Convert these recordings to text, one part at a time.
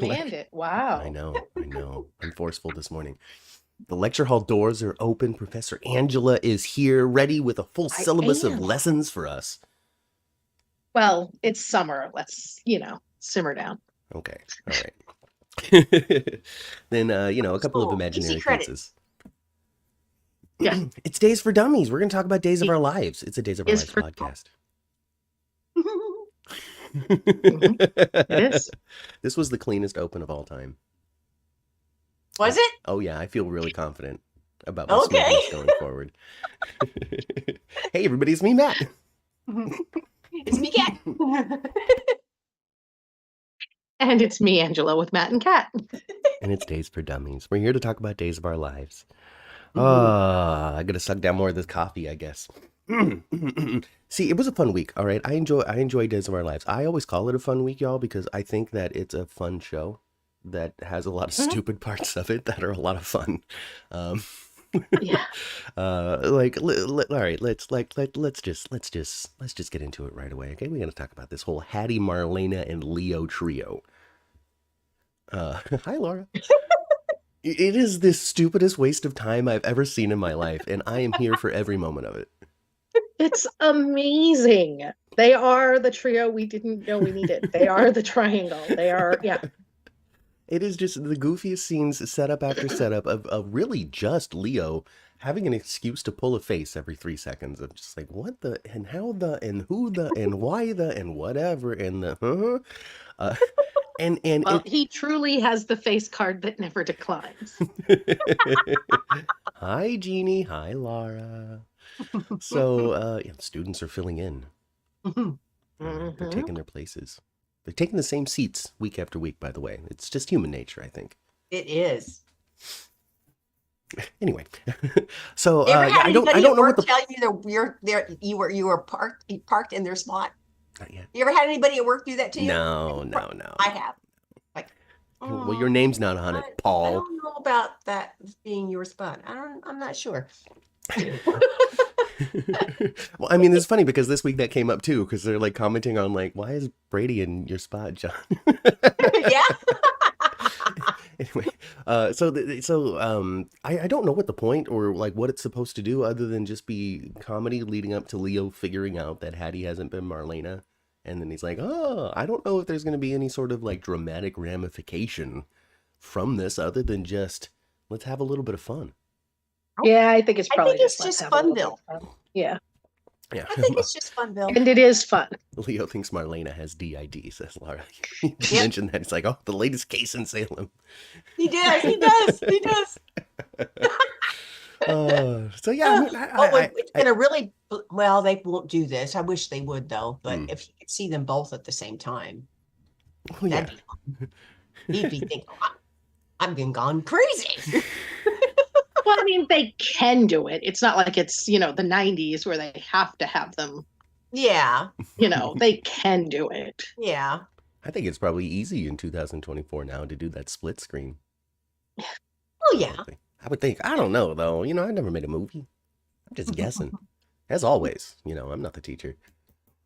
Command it. I Wow. know, I know. I'm forceful this morning. The lecture hall doors are open. Professor Angela is here, ready with a full I syllabus of am. lessons for us. Well, it's summer. Let's, simmer down. Okay, all right. Then, a couple of Oh, easy imaginary credit. pieces. Yeah. It's Days for Dummies. We're going to talk about Days of It Our Lives. It's a Days of Our is Lives for podcast. Mhm. It is. This was the cleanest open of all time. Was it? Oh, yeah, I feel really confident about my Okay. smoothness going forward. Hey, everybody, it's me, Matt. It's me, Cat. And it's me, Angela, with Matt and Kat. And it's Days for Dummies. We're here to talk about Days of Our Lives. Mhm. I gotta suck down more of this coffee, I guess. See, it was a fun week, all right? I enjoy Days of Our Lives. I always call it a fun week, y'all, because I think that it's a fun show that has a lot of Mhm. stupid parts of it that are a lot of fun. Yeah. All right, let's just get into it right away. Okay, we're gonna talk about this whole Hattie, Marlena, and Leo trio. Hi, Laura. It is the stupidest waste of time I've ever seen in my life, and I am here for every moment of it. It's amazing. They are the trio we didn't know we needed. They are the triangle. They are, yeah. It is just the goofiest scenes, setup after setup, of really just Leo having an excuse to pull a face every 3 seconds of just like, what the, and how the, and who the, and why the, and whatever, and the, uh, and Well, he truly has the face card that never declines. Hi, Jeannie. Hi, Laura. So, students are filling in. They're Mhm. taking their places. They're taking the same seats week after week, by the way. It's just human nature, I think. It is. Anyway, so You ever yeah, had I don't anybody know at what work the tell you that you're there? You were parked in their spot. not yet. You ever had anybody at work do that to you? No. I have. Like, Well, your name's not on it, I Paul. don't know about that being your spot. I'm not sure. Well, I mean, it's funny because this week that came up too, because they're like commenting on like, why is Brady in your spot, John? Yeah. Anyway, I don't know what the point or like what it's supposed to do other than just be comedy leading up to Leo figuring out that Hattie hasn't been Marlena. And then he's like, oh, I don't know if there's going to be any sort of like dramatic ramification from this other than just let's have a little bit of fun. Yeah, I think it's I probably think it's let's just have a little bit Funville. of fun. Yeah. Yeah. I think it's just Funville. And it is fun. Leo thinks Marlena has DID, says Laura. You Yep. mentioned that. It's like, oh, the latest case in Salem. He does. He does. He does. So yeah, I mean, It's gonna really. Well, they won't do this. I wish they would, though. But if you could see them both at the same time, well, yeah. he'd be thinking, "I'm being gone crazy." Well, I mean, they can do it. It's not like it's, the 90s where they have to have them. Yeah. They can do it. Yeah. I think it's probably easy in 2024 now to do that split screen. Oh yeah. I would think. I don't know though. I never made a movie. I'm just guessing. As always, I'm not the teacher.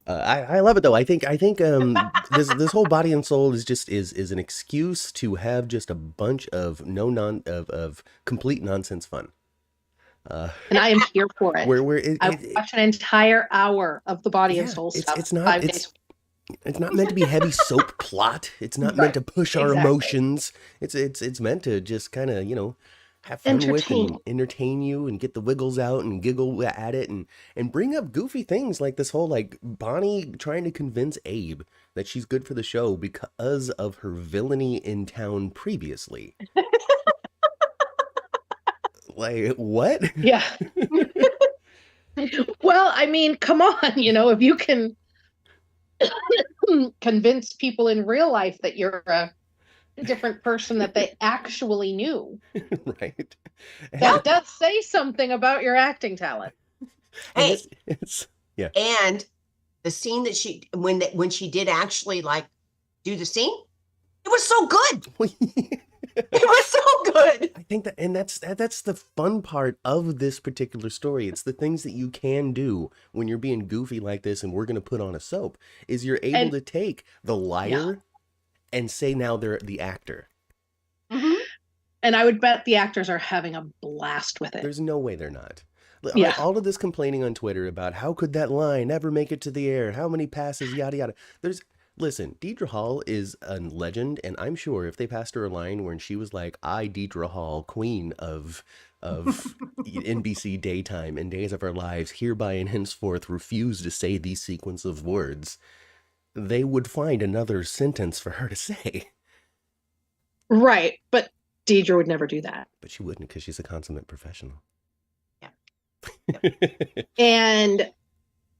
I love it though. I think this whole body and soul is an excuse to have just a bunch of of complete nonsense fun. And I am here for it. I watched an entire hour of the body and soul stuff. It's not 5 days. It's not meant to be heavy soap plot. It's not meant to push our emotions. It's meant to just kind of have fun with and entertain you and get the wiggles out and giggle at it and bring up goofy things like this whole like Bonnie trying to convince Abe that she's good for the show because of her villainy in town previously. Like what? Yeah. Well, I mean, come on, if you can convince people in real life that you're a different person that they actually knew. Right. That does say something about your acting talent. Hey, yeah. And the scene that when she did actually like do the scene, it was so good. It was so good. I think that's the fun part of this particular story. It's the things that you can do when you're being goofy like this and we're going to put on a soap is you're able to take the liar and say now they're the actor. Mm-hmm. And I would bet the actors are having a blast with it. There's no way they're not. Yeah. All of this complaining on Twitter about how could that line ever make it to the air? How many passes, yada, yada. Listen, Deidre Hall is a legend, and I'm sure if they passed her a line where she was like, I, Deidre Hall, queen of NBC daytime and Days of Our Lives, hereby and henceforth refuse to say these sequence of words, they would find another sentence for her to say. Right, but Deidre would never do that. But she wouldn't, because she's a consummate professional. Yeah. And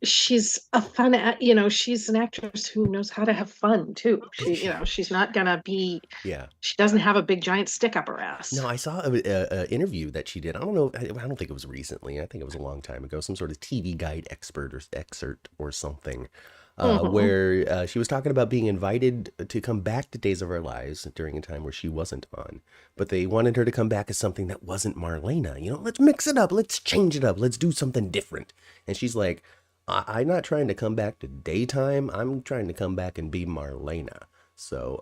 she's a fun, she's an actress who knows how to have fun too. She's not gonna be. Yeah. She doesn't have a big giant stick up her ass. No, I saw a interview that she did. I don't know. I don't think it was recently. I think it was a long time ago. Some sort of TV guide excerpt or something. Where she was talking about being invited to come back to Days of Our Lives during a time where she wasn't on, but they wanted her to come back as something that wasn't Marlena. Let's mix it up. Let's change it up. Let's do something different. And she's like, I'm not trying to come back to daytime. I'm trying to come back and be Marlena. So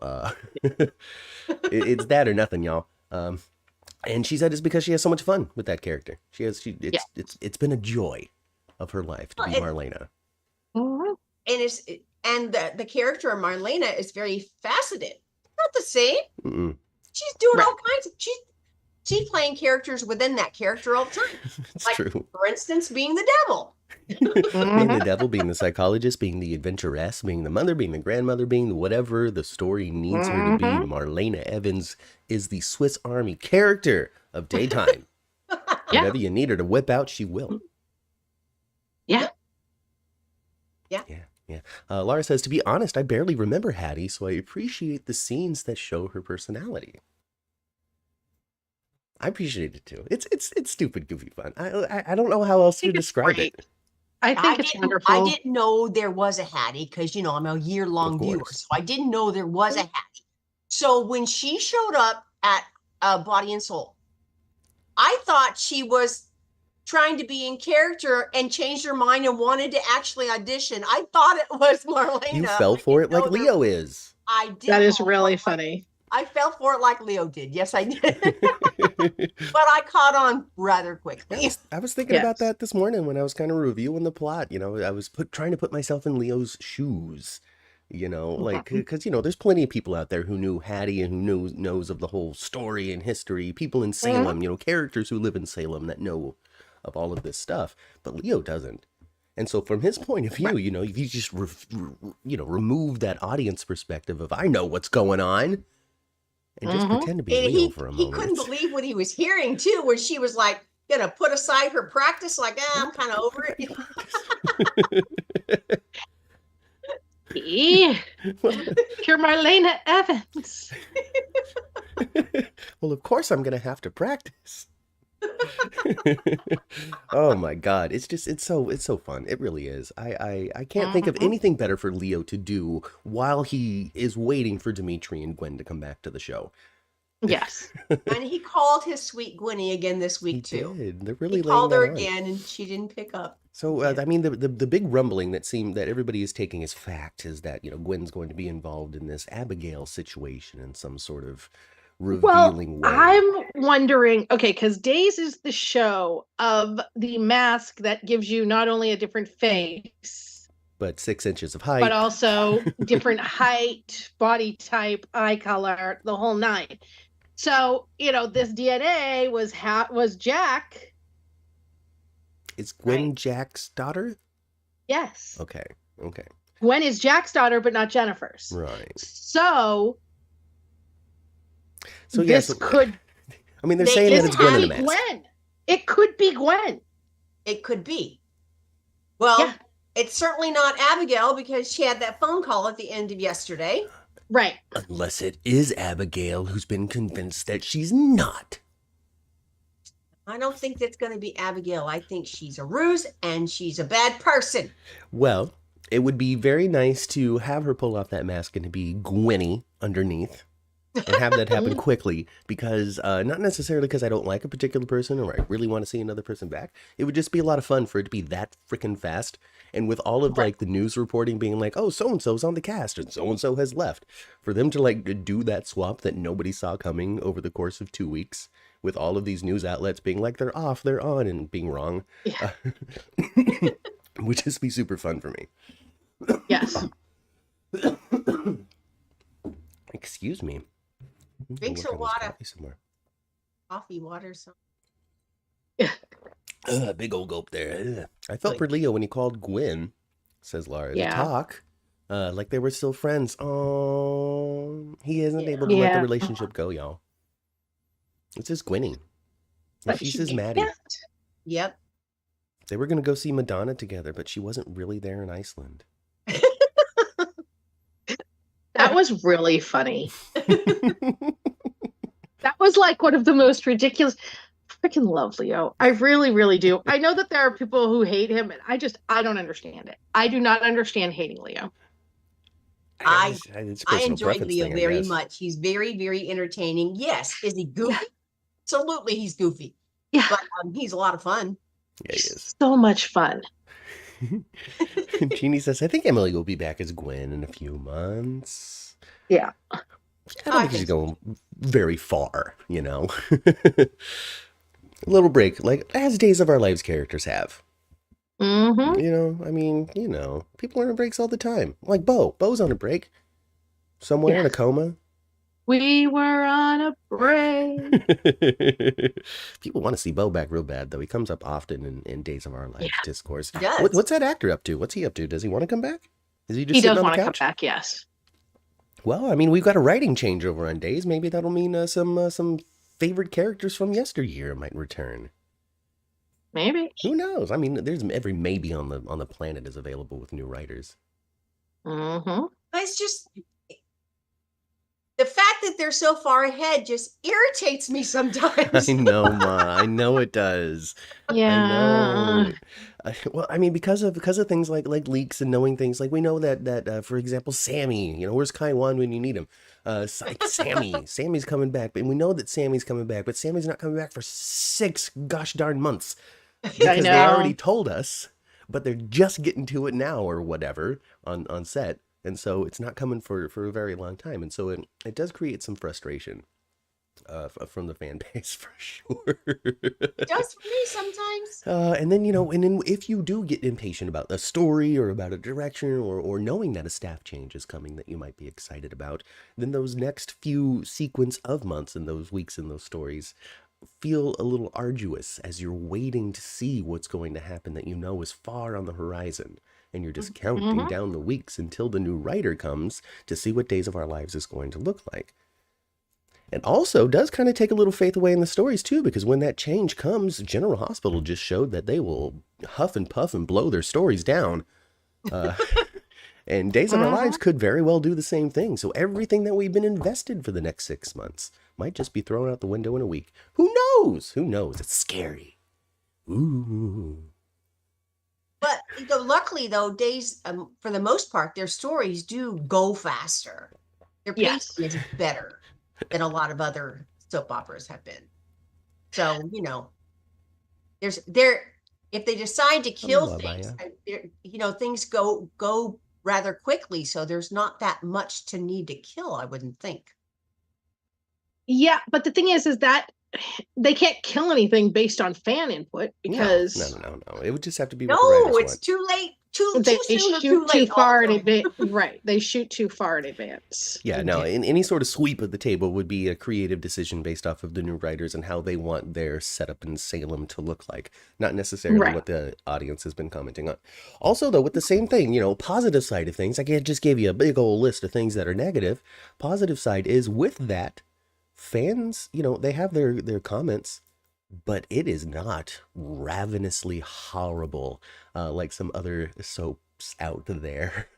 it's that or nothing, y'all. And she said it's because she has so much fun with that character. It's been a joy of her life to be Marlena. Mm-hmm. And the character of Marlena is very faceted. Not the same. Mm-mm. She's doing all kinds of. She's playing characters within that character all the time. It's true. For instance, being the devil. Being the devil, being the psychologist, being the adventuress, being the mother, being the grandmother, being whatever the story needs her to be. Marlena Evans is the Swiss Army character of daytime. Whatever you need her to whip out, she will. Yeah. Laura says, to be honest, I barely remember Hattie, so I appreciate the scenes that show her personality. I appreciate it too. It's stupid, goofy fun. I don't know how else to describe it. I think it's wonderful. I didn't know there was a Hattie because I'm a year-long viewer, so I didn't know there was a Hattie. So when she showed up at Body and Soul, I thought she was trying to be in character and changed her mind and wanted to actually audition. I thought it was Marlena. You fell for it like Leo is. I did. That is really funny. I fell for it like Leo did. Yes, I did. But I caught on rather quickly. I was thinking about that this morning when I was kind of reviewing the plot. I was trying to put myself in Leo's shoes. Because there's plenty of people out there who knew Hattie and who knows of the whole story and history. People in Salem, characters who live in Salem that know of all of this stuff, but Leo doesn't. And so from his point of view, if you just remove that audience perspective of I know what's going on and just pretend to be Leo for a moment. He couldn't believe what he was hearing too, where she was like gonna put aside her practice, like I'm kind of over it. You're Marlena Evans. Well, of course I'm gonna have to practice. Oh my God. It's so fun. It really is. I can't think of anything better for Leo to do while he is waiting for Dimitri and Gwen to come back to the show. Yes. And he called his sweet Gwenny again this week too. They're really he called her again and she didn't pick up. So I mean the big rumbling that everybody is taking as fact is that Gwen's going to be involved in this Abigail situation in some sort of revealing way. I'm wondering, because Days is the show of the mask that gives you not only a different face, but 6 inches of height, but also different height, body type, eye color, the whole nine. So this DNA was Jack. Is Gwen Jack's daughter? Yes. Okay. Gwen is Jack's daughter, but not Jennifer's. Right. So this could. I mean, they're saying that it's Gwen in the mask. Gwen. It could be Gwen. It could be. Well, it's certainly not Abigail because she had that phone call at the end of yesterday. Right. Unless it is Abigail who's been convinced that she's not. I don't think that's going to be Abigail. I think she's a ruse and she's a bad person. Well, it would be very nice to have her pull off that mask and to be Gwenny underneath. and have that happen quickly, because not necessarily because I don't like a particular person or I really want to see another person back. It would just be a lot of fun for it to be that freaking fast. And with all of like the news reporting being like, oh, so-and-so's on the cast and so-and-so has left, for them to like do that swap that nobody saw coming over the course of 2 weeks, with all of these news outlets being like, they're off, they're on, and being wrong, would just be super fun for me. Yes. Excuse me. Drink some water. Coffee, water, some. Big old gulp there. I felt for Leo when he called Gwen, says Laura, to talk, like they were still friends. Oh, he isn't able to let the relationship go, y'all. It's just Gwenny. And she's his Maddie. Yep. They were going to go see Madonna together, but she wasn't really there in Iceland. That was really funny. That was like one of the most ridiculous. Freaking love Leo. I really, really do. I know that there are people who hate him, and I don't understand it. I do not understand hating Leo. I enjoy Leo very much. He's very, very entertaining. Yes. Is he goofy? Yeah. Absolutely, he's goofy. Yeah. But he's a lot of fun. Yeah, he is. So much fun. Jeannie says, I think Emily will be back as Gwen in a few months. Yeah. I don't think she's going very far, you know. A little break, like as Days of Our Lives characters have. Mm-hmm. You know, I mean, you know, people are on breaks all the time. Like Bo. Bo's on a break. Somewhere in a coma. We were on a break. People want to see Bo back real bad, though. He comes up often in Days of Our Lives discourse. Yes. What's that actor up to? What's he up to? Does he want to come back? Is he just He sitting does on the want to couch? come back, yes. Well, I mean, we've got a writing change over on Days. Maybe that'll mean some favorite characters from yesteryear might return. Maybe. Who knows? I mean, there's every maybe on the planet is available with new writers. Mm-hmm. It's just the fact that they're so far ahead just irritates me sometimes. I know, Ma. I know it does. Yeah. I know. Well, I mean, because of things like leaks and knowing things, like we know that for example, Sammy, you know, where's Kaiwan when you need him? Sammy's coming back, but we know that Sammy's coming back, but Sammy's not coming back for 6 gosh darn months, because they already told us, but they're just getting to it now or whatever on set, and so it's not coming for a very long time, and so it does create some frustration from the fan base for sure. It does for me sometimes. And then, you know, and then if you do get impatient about a story or about a direction or knowing that a staff change is coming that you might be excited about, then those next few sequence of months and those weeks in those stories feel a little arduous as you're waiting to see what's going to happen that you know is far on the horizon. And you're just counting down the weeks until the new writer comes to see what Days of Our Lives is going to look like. And also does kind of take a little faith away in the stories too, because when that change comes, General Hospital just showed that they will huff and puff and blow their stories down. And Days of Our Lives could very well do the same thing. So everything that we've been invested for the next 6 months might just be thrown out the window in a week. Who knows? Who knows? It's scary. Ooh. But luckily, though, Days, for the most part, their stories do go faster. Their pacing is better than a lot of other soap operas have been. So, you know, if they decide to kill things, you know, things go rather quickly. So there's not that much to need to kill, I wouldn't think. Yeah, but the thing is that they can't kill anything based on fan input because no. It would just have to be. No, it's too late. They shoot too far in advance. Right, they shoot too far in advance. Yeah, no. In any sort of sweep of the table would be a creative decision based off of the new writers and how they want their setup in Salem to look like, not necessarily what the audience has been commenting on. Also, though, with the same thing, you know, positive side of things, I just gave you a big old list of things that are negative. Positive side is with that, fans, you know, they have their comments, but it is not ravenously horrible like some other soaps out there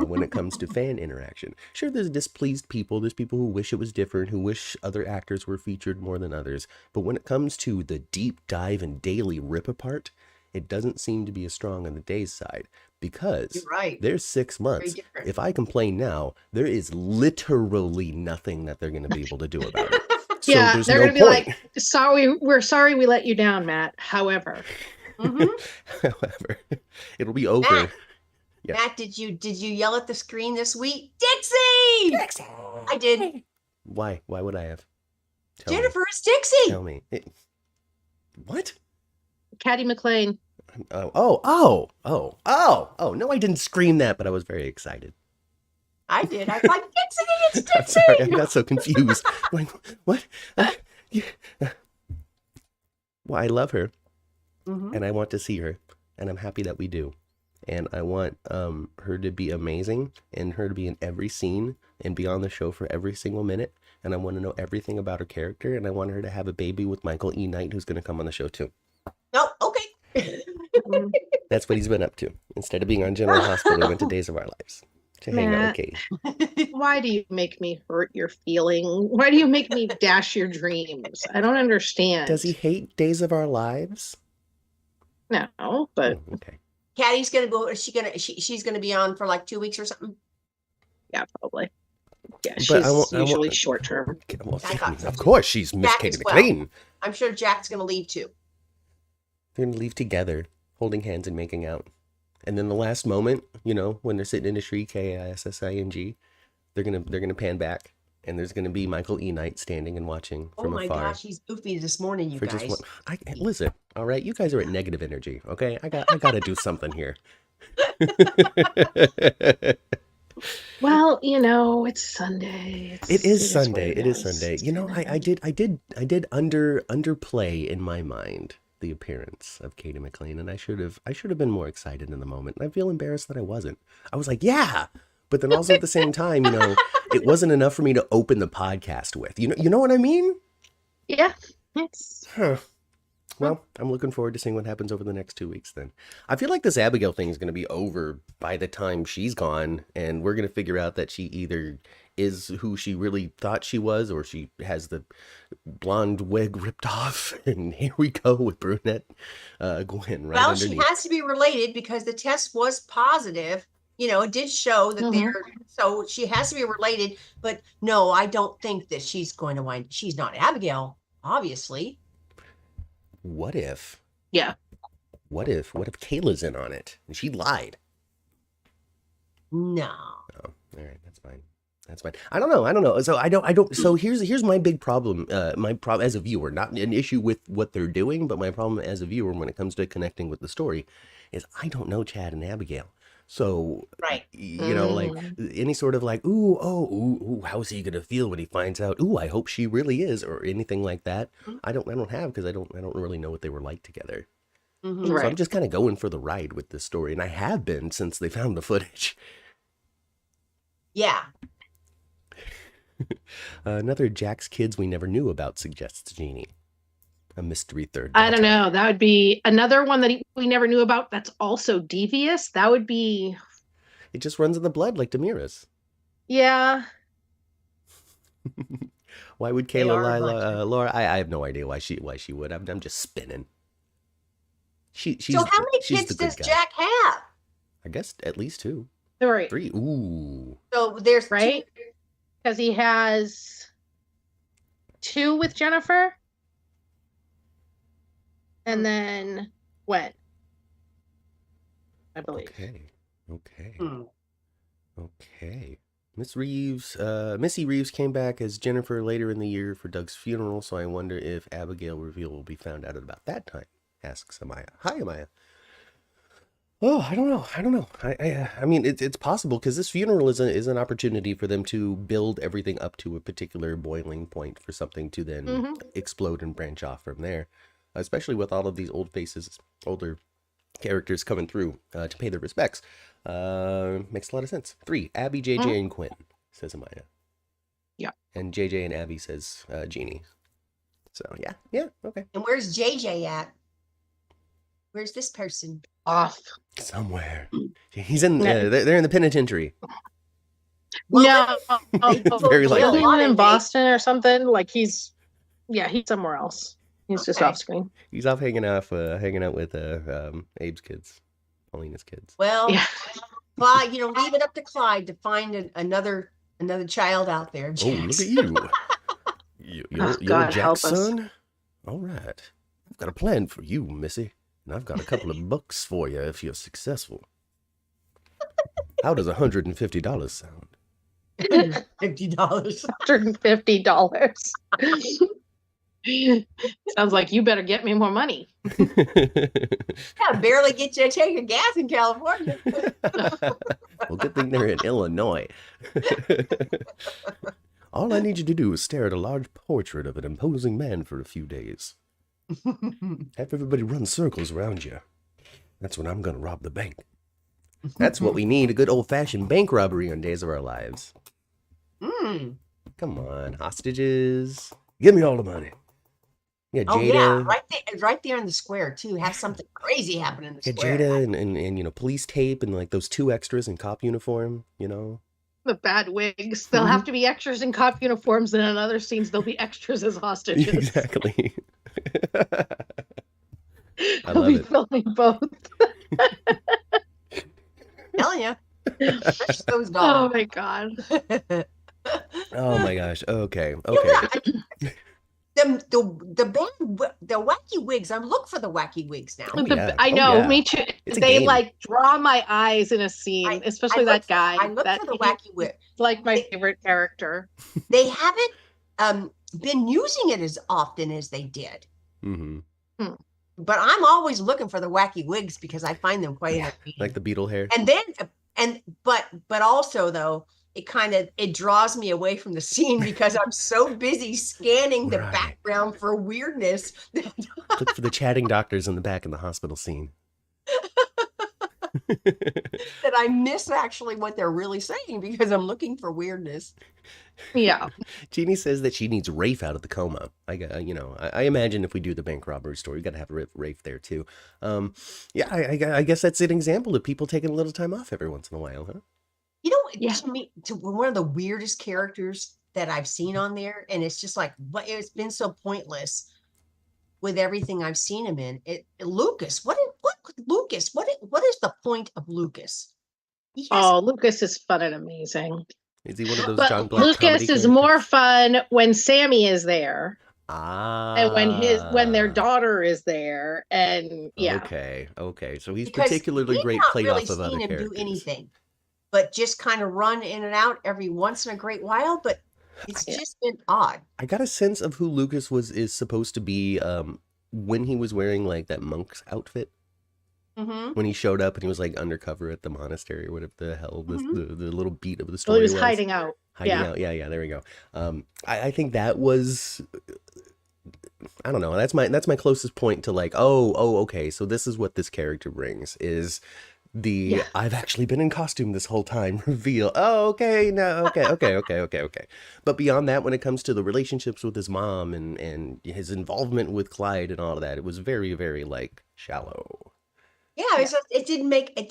when it comes to fan interaction. Sure, there's displeased people. There's people who wish it was different, who wish other actors were featured more than others. But when it comes to the deep dive and daily rip apart, it doesn't seem to be as strong on the Days side. because You're right. there's 6 months. If I complain now, there is literally nothing that they're going to be able to do about it. So yeah, there's they're no going to be point. like, we're sorry we let you down, Matt. However. However, it'll be over. Matt, did you yell at the screen this week? Dixie! I did. Why? Why would I have? Jennifer is Dixie. Tell me. What? Caddy McLean. Oh, no, I didn't scream that, but I was very excited. I did. I was like, Dixie, it's Dixie. I'm sorry, I got so confused. Like, what? Well, I love her, and I want to see her, and I'm happy that we do. And I want her to be amazing, and her to be in every scene, and be on the show for every single minute. And I want to know everything about her character, and I want her to have a baby with Michael E. Knight, who's going to come on the show too. Oh, okay. That's what he's been up to. Instead of being on General Hospital, he went to Days of Our Lives to hang out with Kate. Why do you make me hurt your feeling? Why do you make me dash your dreams? I don't understand. Does he hate Days of Our Lives? No, but okay. Caddy's gonna go. She's gonna be on for like 2 weeks or something. Yeah, probably. Yeah, she's usually short term. Well, of course, she's Miss Katie McLean. I'm sure Jack's gonna leave too. They're gonna leave together, holding hands and making out. And then the last moment, when they're sitting in a tree, Kissing, they're gonna pan back, and there's gonna be Michael E. Knight standing and watching from afar. Oh my gosh, he's goofy this morning, you guys. Listen, all right, you guys are at negative energy, okay? I gotta do something here. Well, it's Sunday. It is Sunday. I did underplay in my mind the appearance of Katie McLean, and I should have been more excited in the moment. And I feel embarrassed that I wasn't. I was like, yeah, but then also at the same time, it wasn't enough for me to open the podcast with. You know what I mean? Yeah. It's... Huh. Well, I'm looking forward to seeing what happens over the next 2 weeks then. I feel like this Abigail thing is going to be over by the time she's gone, and we're going to figure out that she either is who she really thought she was, or she has the blonde wig ripped off, and here we go with brunette Gwen right underneath. She has to be related because the test was positive. It did show that so she has to be related, but no, I don't think that she's going to she's not Abigail, obviously. What if? Yeah. What if Kayla's in on it and she lied? No. Oh, all right, that's fine. I don't know. So I don't. So here's my big problem. My problem as a viewer, not an issue with what they're doing, but my problem as a viewer when it comes to connecting with the story, is I don't know Chad and Abigail. So, right. Like any sort of like, ooh, how's he gonna feel when he finds out? Ooh, I hope she really is, or anything like that. I don't have, because I don't really know what they were like together. Mm-hmm. So I'm just kind of going for the ride with this story, and I have been since they found the footage. Yeah. Another Jack's Kids We Never Knew About suggests Jeannie. A mystery third daughter. I don't know. That would be another one that we never knew about. That's also devious. That would be. It just runs in the blood like Demira's. Yeah. Why would Kayla Laura? I have no idea why she would. I'm just spinning. She's so how many kids does Jack have? I guess at least 2. 3. Ooh. So there's right because he has 2 with Jennifer. And then Gwen, I believe. Okay. Missy Reeves came back as Jennifer later in the year for Doug's funeral, so I wonder if Abigail reveal will be found out at about that time, asks Amaya. Hi, Amaya. Oh, I don't know. I mean, it's possible, because this funeral is an opportunity for them to build everything up to a particular boiling point for something to then explode and branch off from there. Especially with all of these older characters coming through to pay their respects. Makes a lot of sense. 3, Abby, JJ, and Quinn, says Amaya. Yeah. And JJ and Abby says Jeannie. So, yeah, okay. And where's JJ at? Where's this person? Off. Somewhere. He's in, they're in the penitentiary. Well, very likely. In Boston or something. Like he's somewhere else. He's just off screen. He's off hanging out with Abe's kids. Paulina's kids. Well, Yeah. Clyde, leave it up to Clyde to find another child out there. Oh, look at you. You're God, Jack's help us. son? All right. I've got a plan for you, Missy. And I've got a couple of bucks for you if you're successful. How does $150 sound? $50. $150. Sounds like you better get me more money. Yeah, barely get you a tank of gas in California. Well, good thing they're in Illinois. All I need you to do is stare at a large portrait of an imposing man for a few days. Have everybody run circles around you. That's when I'm going to rob the bank. That's what we need, a good old-fashioned bank robbery on Days of Our Lives. Come on, hostages. Give me all the money. Yeah, Jada. Oh, yeah, right there in the square, too. Have something crazy happen in the square. Jada and police tape and like those two extras in cop uniform, The bad wigs. They'll have to be extras in cop uniforms, and in other scenes, they'll be extras as hostages. Exactly. I They'll love be it. filming both. Telling you. Those Oh dogs. my God. Oh my gosh. Okay. The wacky wigs. I'm looking for the wacky wigs now. I know, yeah. me too. It's a They game. like draw my eyes in a scene, especially that guy. I look for the wacky wig. Like my favorite character. They haven't been using it as often as they did. Mm-hmm. But I'm always looking for the wacky wigs because I find them quite entertaining. Like the beetle hair. But also though, it draws me away from the scene because I'm so busy scanning the background for weirdness. Look for the chatting doctors in the back in the hospital scene. That I miss actually what they're really saying because I'm looking for weirdness. Yeah. Jeannie says that she needs Rafe out of the coma. I imagine if we do the bank robbery story, we got to have Rafe there too. I guess that's an example of people taking a little time off every once in a while, huh? To me, one of the weirdest characters that I've seen on there, and it's just like, it's been so pointless with everything I've seen him in. Lucas, what Lucas? What is the point of Lucas? Lucas is fun and amazing. Is he one of those John Black Lucas comedy is characters? more fun when Sammy is there. And when their daughter is there, and yeah. Okay. So he's Because particularly great played off of other characters. Do anything, but just kind of run in and out every once in a great while. But it's just been odd. I got a sense of who Lucas is supposed to be when he was wearing like that monk's outfit. Mm-hmm. When he showed up and he was like undercover at the monastery or whatever the hell the little beat of the Well, story he was was. hiding out. Yeah, there we go. I think that was, I don't know. That's my closest point to like, okay. So this is what this character brings is the I've actually been in costume this whole time reveal. Oh, okay. No, okay. But beyond that, when it comes to the relationships with his mom and his involvement with Clyde and all of that, it was very, very like shallow. Yeah, it didn't make a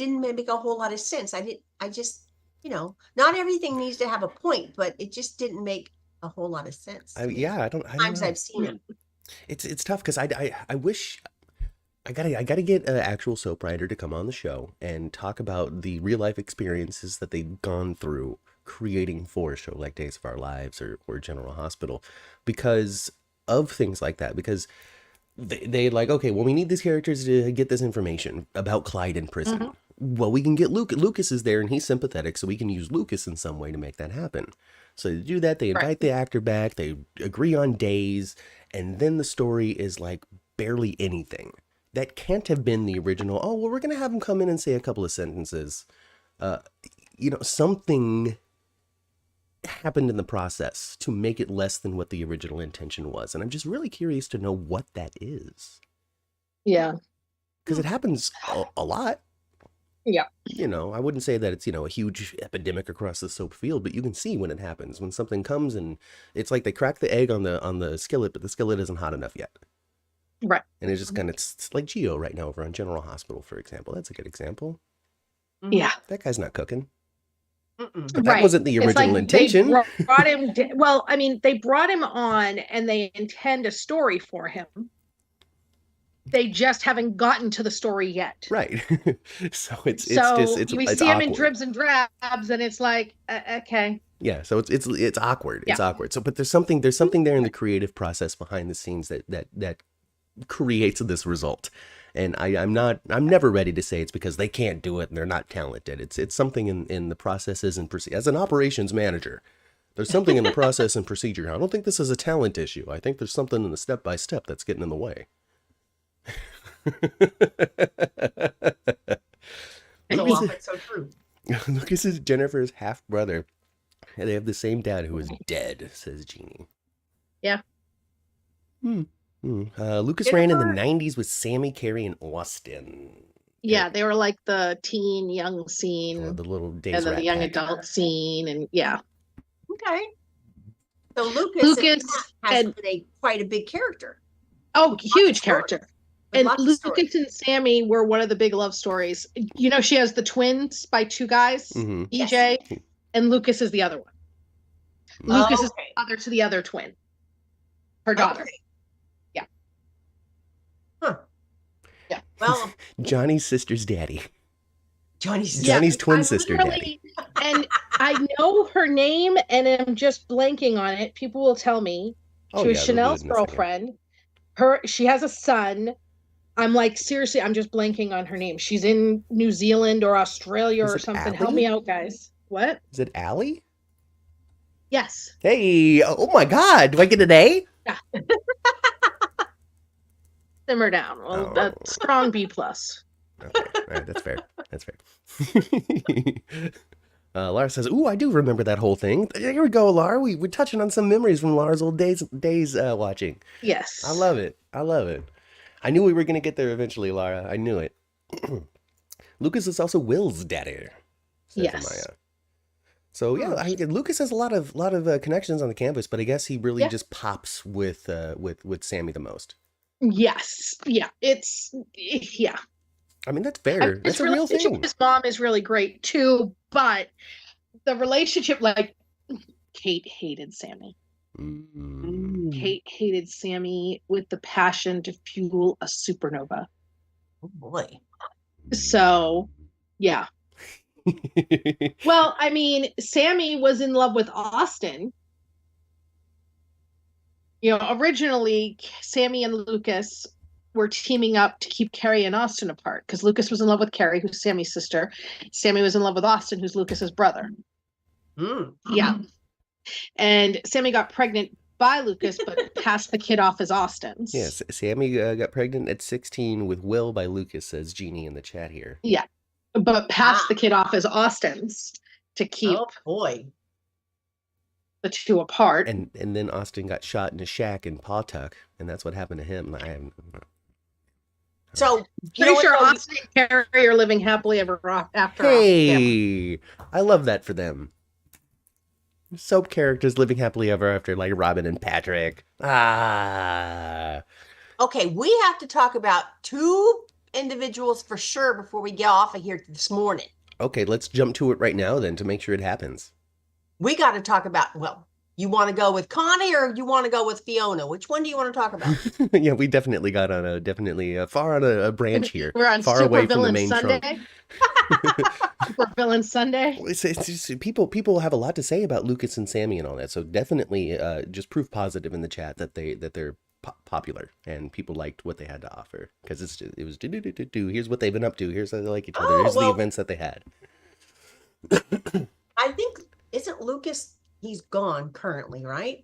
whole lot of sense. I just not everything needs to have a point, but it just didn't make a whole lot of sense. I don't Times know. I've seen it. It's tough because I wish I gotta get an actual soap writer to come on the show and talk about the real life experiences that they've gone through creating for a show like Days of Our Lives or General Hospital because of things like that. Because they like, okay, well, we need these characters to get this information about Clyde in prison. Mm-hmm. Well, we can get Lucas is there and he's sympathetic, so we can use Lucas in some way to make that happen. So to do that, they invite the actor back, they agree on days, and then the story is like barely anything. That can't have been the original, oh, well, we're going to have him come in and say a couple of sentences. Something happened in the process to make it less than what the original intention was. And I'm just really curious to know what that is. Yeah. Because it happens a lot. Yeah. I wouldn't say that it's, a huge epidemic across the soap field, but you can see when it happens, when something comes and it's like they crack the egg on the skillet, but the skillet isn't hot enough yet. Right. And it's just it's like Gio right now over on General Hospital, for example. That's a good example. Yeah. That guy's not cooking. But that wasn't the original intention. They brought him, they brought him on and they intend a story for him. They just haven't gotten to the story yet. Right. So it's we it's see him awkward. in dribs and drabs, and it's like, okay. Yeah, so it's awkward. It's Yeah. awkward. So, but there's something there in the creative process behind the scenes that creates this result. And I'm never ready to say it's because they can't do it and they're not talented. It's something in the processes and as an operations manager, there's something in the process and procedure. I don't think this is a talent issue. I think there's something in the step by step that's getting in the way. It's so true. Lucas is Jennifer's half brother. And they have the same dad who is dead, says Jeannie. Yeah. Lucas ran in the 90s with Sammy, Carrie, and Austin. Yeah, they were like the teen young scene. Or the little days and then the young adult scene, and yeah. Okay. So Lucas has been quite a big character. Oh, huge character. And Lucas and Sammy were one of the big love stories. You know, she has the twins by two guys, EJ, yes. And Lucas is the other one. Lucas is the other to the other twin, her daughter. Okay. Yeah. Huh. Yeah. Well, Johnny's sister's daddy. Johnny's twin sister daddy. And I know her name, and I'm just blanking on it. People will tell me. She was Chanel's girlfriend. She has a son. I'm like, seriously, I'm just blanking on her name. She's in New Zealand or Australia or something. Allie? Help me out, guys. What? Is it Allie? Yes. Hey, oh my God. Do I get an A? Yeah. Simmer down. Well, a strong B+. Okay. All right. That's fair. That's fair. Laura says, "Ooh, I do remember that whole thing." Here we go, Laura. We're touching on some memories from Laura's old days watching. Yes. I love it. I knew we were going to get there eventually, Laura. I knew it. Lucas is also Will's daddy. Yes. Amaya. So yeah, Lucas has a lot of connections on the campus, but I guess he really just pops with Sammy the most. Yes. Yeah. Yeah. I mean, that's fair. That's a real thing. His mom is really great too, but the relationship, like, Kate hated Sammy. Kate hated Sammy with the passion to fuel a supernova. Oh boy. So, yeah. Well, I mean, Sammy was in love with Austin. You know, originally Sammy and Lucas were teaming up to keep Carrie and Austin apart because Lucas was in love with Carrie, who's Sammy's sister. Sammy was in love with Austin, who's Lucas's brother. Yeah. And Sammy got pregnant by Lucas, but passed the kid off as Austin's. Yes, Sammy got pregnant at 16 with Will by Lucas, says Jeannie in the chat here. Yeah, but passed the kid off as Austin's to keep the two apart. And then Austin got shot in a shack in Pawtuck, and that's what happened to him. So, pretty sure Austin and Carrie are living happily ever after. Hey, I love that for them. Soap characters living happily ever after, like Robin and Patrick. Okay, we have to talk about two individuals for sure before we get off of here this morning. Okay, let's jump to it right now then to make sure it happens. We got to talk about, well, you want to go with Connie or you want to go with Fiona? Which one do you want to talk about? Yeah, we definitely got on far on a branch here. We're on far away from the main Sunday. trunk. Super Villain Sunday. It's just, people have a lot to say about Lucas and Sammy and all that. So definitely just proof positive in the chat that they're popular and people liked what they had to offer, because it was here's what they've been up to. Here's how they like each other. Here's the events that they had. I think, isn't Lucas? He's gone currently, right?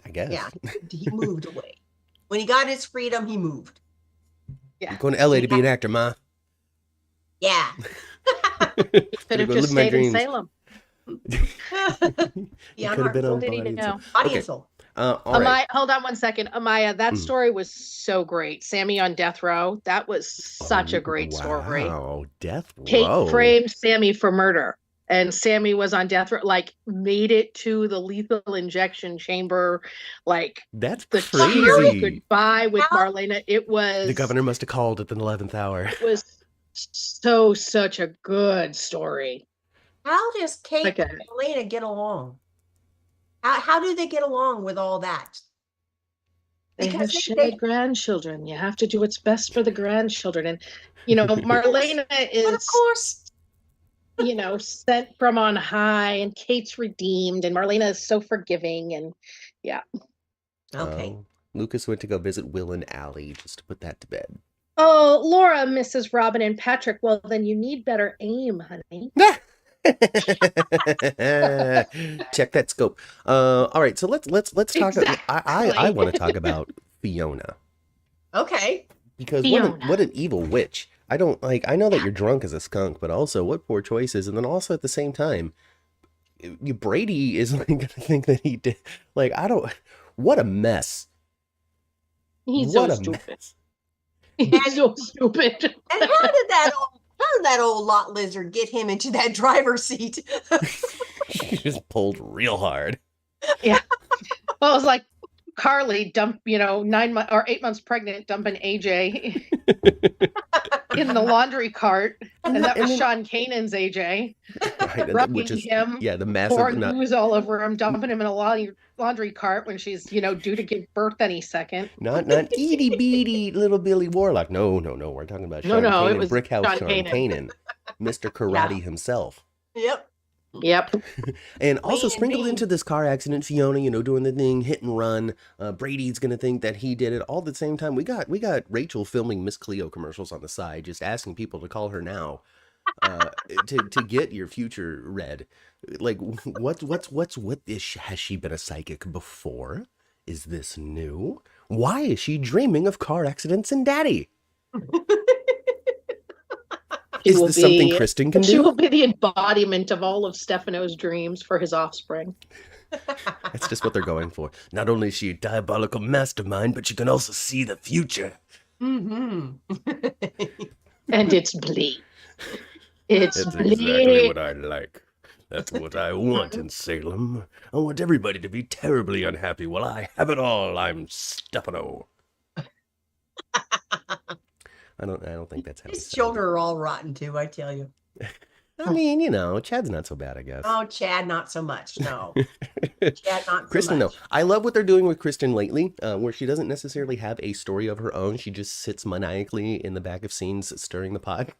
I guess. Yeah, he moved away. When he got his freedom, he moved. Yeah, I'm going to LA to be an actor, Ma. Yeah. Could have just stayed in Salem. Yeah, could have been on Body and Soul. All right. Hold on one second. Amaya, that story was so great. Sammy on death row. That was such a great story. Wow, death row. Kate framed Sammy for murder, and Sammy was on death row, like made it to the lethal injection chamber. Like, that's the crazy. Goodbye with Marlena. It was. The governor must have called at the 11th hour. It was such a good story. How does Kate and Marlena get along? How do they get along with all that? They have because shared grandchildren. You have to do what's best for the grandchildren. And, Marlena but of is, course, sent from on high, and Kate's redeemed, and Marlena is so forgiving. And yeah. okay. Lucas went to go visit Will and Allie just to put that to bed. Oh, Laura misses Robin and Patrick. Well, then you need better aim, honey. Check that scope. All right, so let's talk. Exactly. I want to talk about Fiona. Okay. Because Fiona. what an evil witch. I don't like. I know that you're drunk as a skunk, but also what poor choices. And then also at the same time, Brady is like gonna think that he did. Like I don't. What a mess. He's what so a stupid. mess. He's so stupid. And how did that old lot lizard get him into that driver's seat? She just pulled real hard. Yeah. Well, it was like Carly dumped, 9 months or 8 months pregnant, dumping AJ in the laundry cart, and that was Sean Kanan's AJ, Right, rubbing which is him, the massive pouring ooze all over him, dumping him in a laundry cart when she's due to give birth any second. Not itty bitty little Billy Warlock. No. We're talking about Sean it Kanan, was Brickhouse Sean Sean Kanan, Mr. Karate himself. Yep. And also sprinkled into this car accident, Fiona, doing the thing, hit and run. Brady's gonna think that he did it all at the same time. We got Rachel filming Miss Cleo commercials on the side, just asking people to call her now, to get your future read. Like, what's with this? Has she been a psychic before? Is this new? Why is she dreaming of car accidents and daddy? Is this something Kristen can do? She will be the embodiment of all of Stefano's dreams for his offspring. That's just what they're going for. Not only is she a diabolical mastermind, but she can also see the future. Mm-hmm. And it's bleak. That's exactly what I like. That's what I want in Salem. I want everybody to be terribly unhappy while I have it all. I'm Stefano. I don't think that's how His children are all rotten too, I tell you. I mean, Chad's not so bad, I guess. Oh, Chad, not so much. No. Chad, not Kristen, so much. no. I love what they're doing with Kristen lately, where she doesn't necessarily have a story of her own. She just sits maniacally in the back of scenes stirring the pot.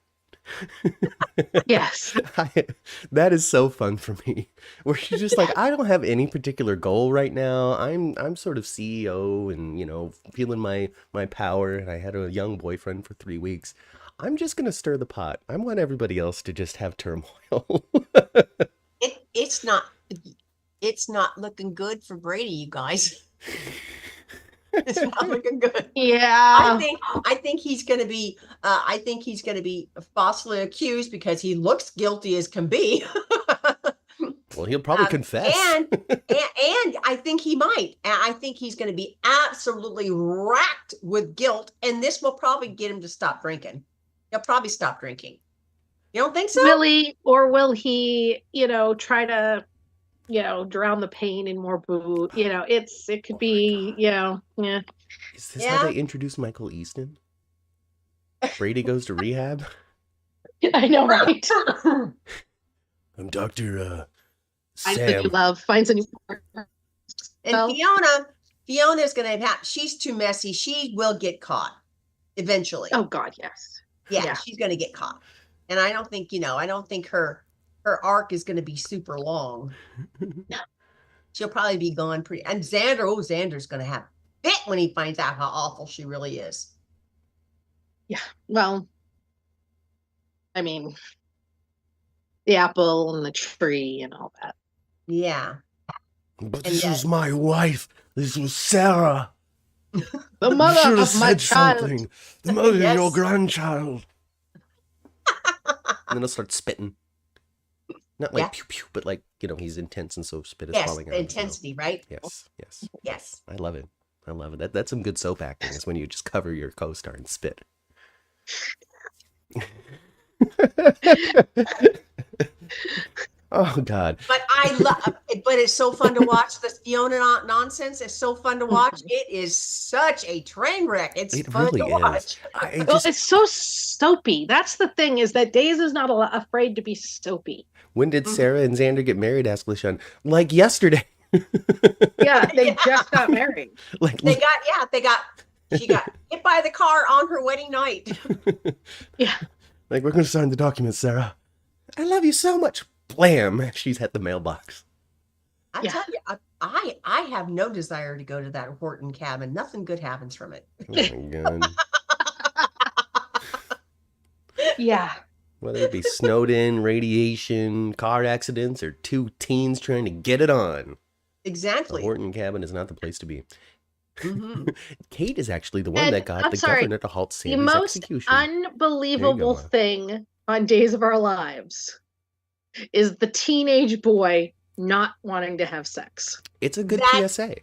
Yes. That is so fun for me. Where she's just like, I don't have any particular goal right now. I'm sort of CEO and, feeling my power. And I had a young boyfriend for 3 weeks. I'm just going to stir the pot. I want everybody else to just have turmoil. It's not looking good for Brady, you guys. It's not looking good. Yeah. I think he's going to be falsely accused because he looks guilty as can be. Well, he'll probably confess. And I think he might. I think he's going to be absolutely racked with guilt, and this will probably get him to stop drinking. He'll probably stop drinking. You don't think so? Really? Or will he, try to drown the pain in more booze? It could be, yeah. Is this how they introduce Michael Easton? Brady goes to rehab? I know, right? I'm Dr. Finds Sam. a new love, finds a new partner. And Fiona's going to have, she's too messy. She will get caught eventually. Oh, God, yes. Yeah. She's going to get caught. And I don't think, her arc is going to be super long. No. She'll probably be gone pretty. And Xander's going to have a fit when he finds out how awful she really is. Yeah. Well, I mean, the apple and the tree and all that. Yeah. But this was my wife. This was Sarah. The mother of my child. Something. The mother of your grandchild. And then he'll start spitting. Not like pew pew, but like, he's intense and so spit is falling out. Yes, intensity, right? Yes. I love it. That's some good soap acting, is when you just cover your co-star and spit. Oh, God. But but it's so fun to watch this Fiona nonsense. It's so fun to watch. It is such a train wreck. It fun really to watch. It's so soapy. That's the thing, is that Days is not afraid to be soapy. When did Sarah and Xander get married? Asked LaShawn. Like yesterday. Yeah, they just got married. Like she got hit by the car on her wedding night. Yeah. Like, we're going to sign the documents, Sarah. I love you so much. Blam. She's at the mailbox. I tell you, I have no desire to go to that Horton cabin. Nothing good happens from it. Oh my God. Yeah. Whether it be snowed in, radiation, car accidents, or two teens trying to get it on. Exactly. The Horton cabin is not the place to be. Mm-hmm. Kate is actually the one that got the governor to halt Sammy's the most execution. Unbelievable thing on Days of Our Lives is the teenage boy not wanting to have sex. It's a good PSA.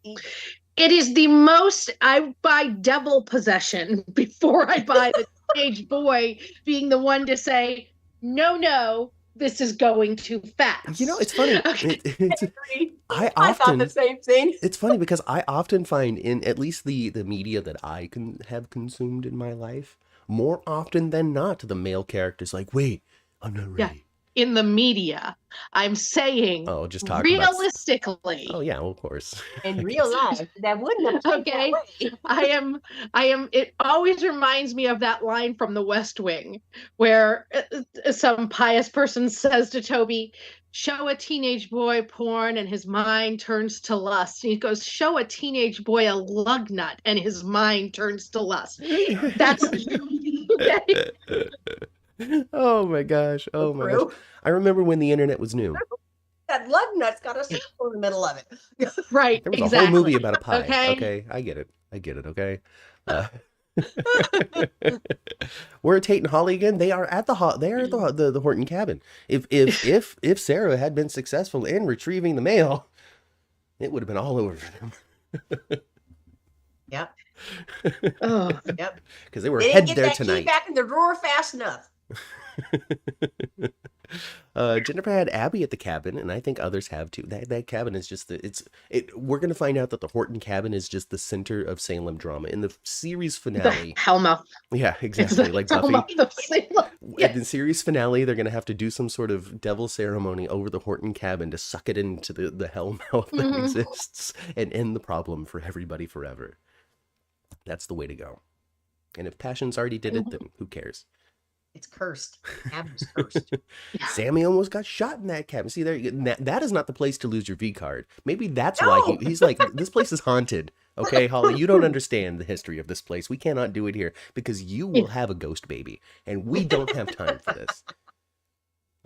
It is the most. I buy devil possession before I buy the teenage boy being the one to say, no, this is going too fast. You know, it's funny. Okay. I thought the same thing. It's funny because I often find in at least the media that I have consumed in my life, more often than not, the male character's like, wait, I'm not ready. Yeah. In the media, I'm saying, just talk realistically. Oh yeah, well, of course. In real life, that wouldn't have okay. I am. It always reminds me of that line from The West Wing, where some pious person says to Toby, "Show a teenage boy porn, and his mind turns to lust." And he goes, "Show a teenage boy a lug nut, and his mind turns to lust." That's okay. Oh my gosh. Oh my gosh. I remember when the internet was new. That lug nut's got a circle in the middle of it. Right. There was a whole movie about a pie. Okay. I get it. Okay. We're Tate and Holly again. They are at the Horton cabin. If Sarah had been successful in retrieving the mail, it would have been all over for them. Yep. Oh. Yep. Because they were headed there tonight. Key back in the drawer fast enough. Jennifer had Abby at the cabin, and I think others have too. That cabin is just we're gonna find out that the Horton cabin is just the center of Salem drama in the series finale. The Hellmouth. Yeah, exactly. Like Buffy. Yes. In the series finale, they're gonna have to do some sort of devil ceremony over the Horton cabin to suck it into the hellmouth that exists and end the problem for everybody forever. That's the way to go. And if Passions already did it, then who cares? It's cursed. Cabin's cursed. Sammy almost got shot in that cabin. See, that is not the place to lose your V card. Maybe that's why he's like, this place is haunted. Okay, Holly, you don't understand the history of this place. We cannot do it here because you will have a ghost baby, and we don't have time for this.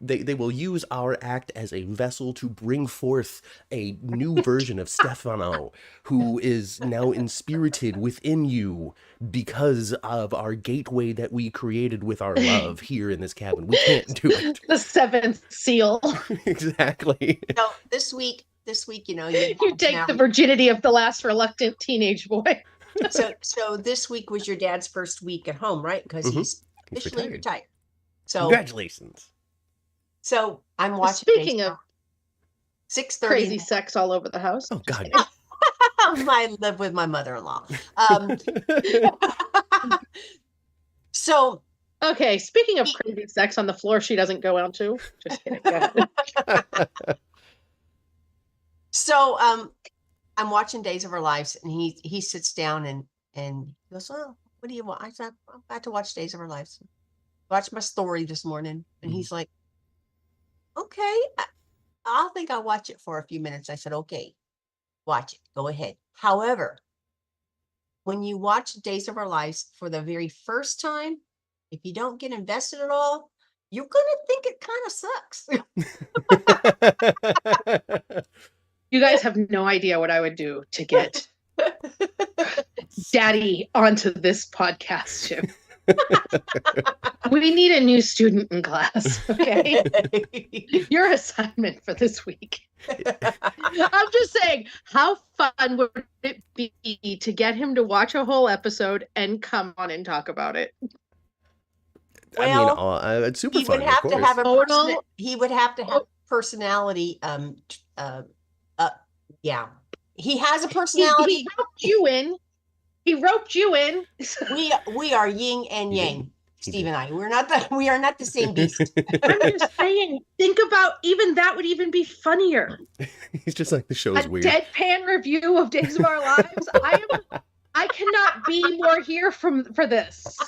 They will use our act as a vessel to bring forth a new version of Stefano, who is now inspirited within you because of our gateway that we created with our love here in this cabin. We can't do it. The seventh seal. Exactly. So this week, you know, you take the virginity of the last reluctant teenage boy. So this week was your dad's first week at home, right? Because he's officially retired. So congratulations. So I'm watching. Speaking of 6:30, crazy sex all over the house. Oh God! I live with my mother-in-law. So okay. Speaking of crazy sex on the floor, she doesn't go out to. Just kidding. Go ahead. So I'm watching Days of Our Lives, and he sits down and he goes, "Oh, what do you want?" I said, "I'm about to watch Days of Our Lives. Watch my story this morning," and he's like, "Okay, I think I'll watch it for a few minutes." I said, "Okay, watch it. Go ahead." However, when you watch Days of Our Lives for the very first time, if you don't get invested at all, you're going to think it kind of sucks. You guys have no idea what I would do to get Daddy onto this podcast too. We need a new student in class, okay? Your assignment for this week. I'm just saying, how fun would it be to get him to watch a whole episode and come on and talk about it? Well, I mean, it's super fun. He would have to have personality. Yeah, he has a personality. He roped you in. He roped you in. We are yin and yang. Steve and I. We are not the same beast. I'm just saying, think about even that would even be funnier. He's just like, the show's weird. Deadpan review of Days of Our Lives. I cannot be more here for this.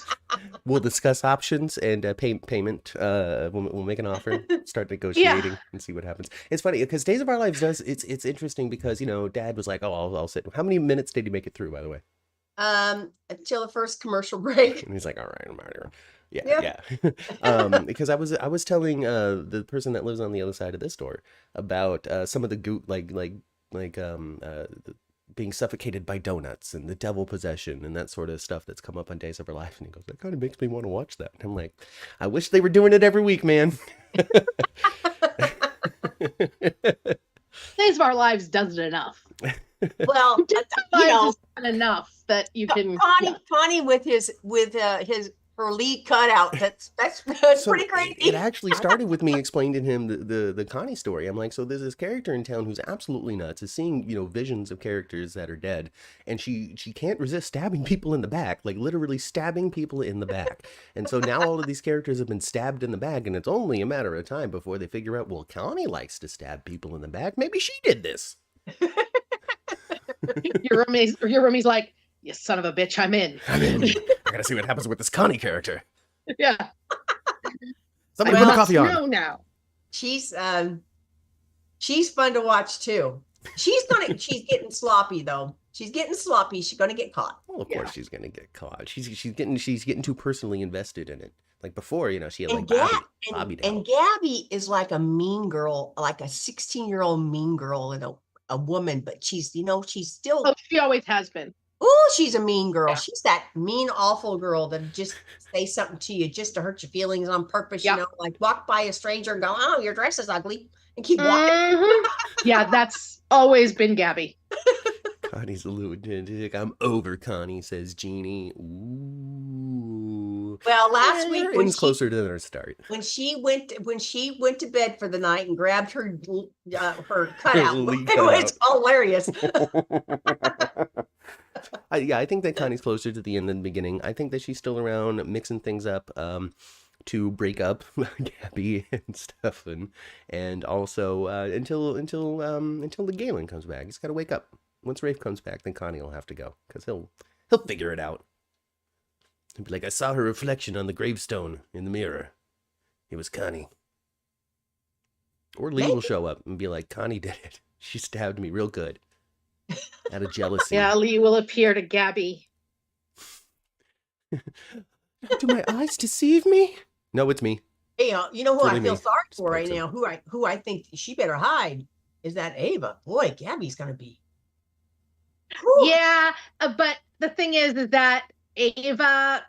We'll discuss options and payment. We'll make an offer, start negotiating, and see what happens. It's funny because Days of Our Lives it's interesting because Dad was like, oh, I'll sit. How many minutes did he make it through, by the way? Until the first commercial break. And he's like, all right, I'm out here. Yeah. Because I was telling the person that lives on the other side of this door about some of the goop being suffocated by donuts and the devil possession and that sort of stuff that's come up on Days of Our Life. And he goes, that kind of makes me want to watch that. And I'm like, I wish they were doing it every week, man. Days of Our Lives does it enough. Well, enough that you can. Connie with her lead cutout. That's so pretty crazy. It actually started with me explaining to him the Connie story. I'm like, so there's this character in town who's absolutely nuts, is seeing visions of characters that are dead, and she can't resist stabbing people in the back, like literally stabbing people in the back. And so now all of these characters have been stabbed in the back, and it's only a matter of time before they figure out, well, Connie likes to stab people in the back. Maybe she did this. Your roomie's like, you son of a bitch, I'm in. I gotta see what happens with this Connie character. Yeah. Somebody put the coffee on. Now. She's fun to watch too. She's getting sloppy though. She's getting sloppy. She's gonna get caught. Well, of course she's gonna get caught. She's getting too personally invested in it. Like before, she had like Bobby down. And Gabby is like a mean girl, like a 16-year-old mean girl and a woman, but she's still. Oh, she always has been. Oh, she's a mean girl. Yeah. She's that mean, awful girl that just say something to you just to hurt your feelings on purpose. Yep. Like walk by a stranger and go, "Oh, your dress is ugly," and keep walking. Mm-hmm. Yeah, that's always been Gabby. Connie's a lunatic. I'm over Connie, says Jeannie. Ooh. Well, last week when closer to their start. When she went to bed for the night and grabbed her cutout, it was hilarious. I think that Connie's closer to the end than the beginning. I think that she's still around mixing things up to break up Gabby and stuff, and also until the Galen comes back. He's got to wake up. Once Rafe comes back, then Connie will have to go because he'll figure it out. He'll be like, I saw her reflection on the gravestone in the mirror. It was Connie. Or Lee will show up and be like, Connie did it. She stabbed me real good. Out of jealousy. Yeah, Lee will appear to Gabby. Do my eyes deceive me? No, it's me. Hey, you know who I feel sorry for right now? Who I think she better hide is that Ava. Boy, Gabby's gonna be. Whew. Yeah, but the thing is that Ava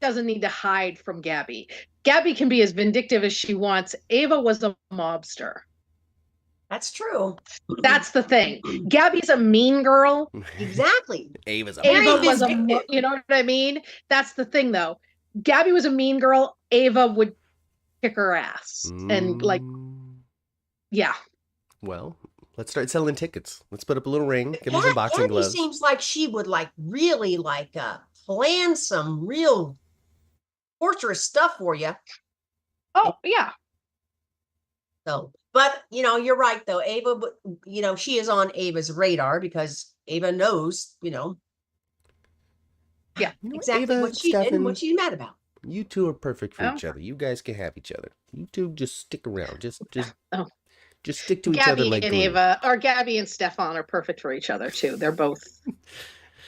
doesn't need to hide from Gabby. Gabby can be as vindictive as she wants. Ava was a mobster. That's true. That's the thing. Gabby's a mean girl. Exactly. Ava was you know what I mean? That's the thing though. Gabby was a mean girl. Ava would kick her ass. And yeah. Well, let's start selling tickets. Let's put up a little ring. Give them some boxing gloves. Gabby seems like she would really plan some real torturous stuff for you. Oh, yeah. So, but you're right though. Ava, she is on Ava's radar because Ava knows, Yeah, exactly Ava, what she did and what she's mad about. You two are perfect for each other. You guys can have each other. You two just stick around. Just stick to each other like Gabby and Ava, or Gabby and Stefan are perfect for each other too. They're both.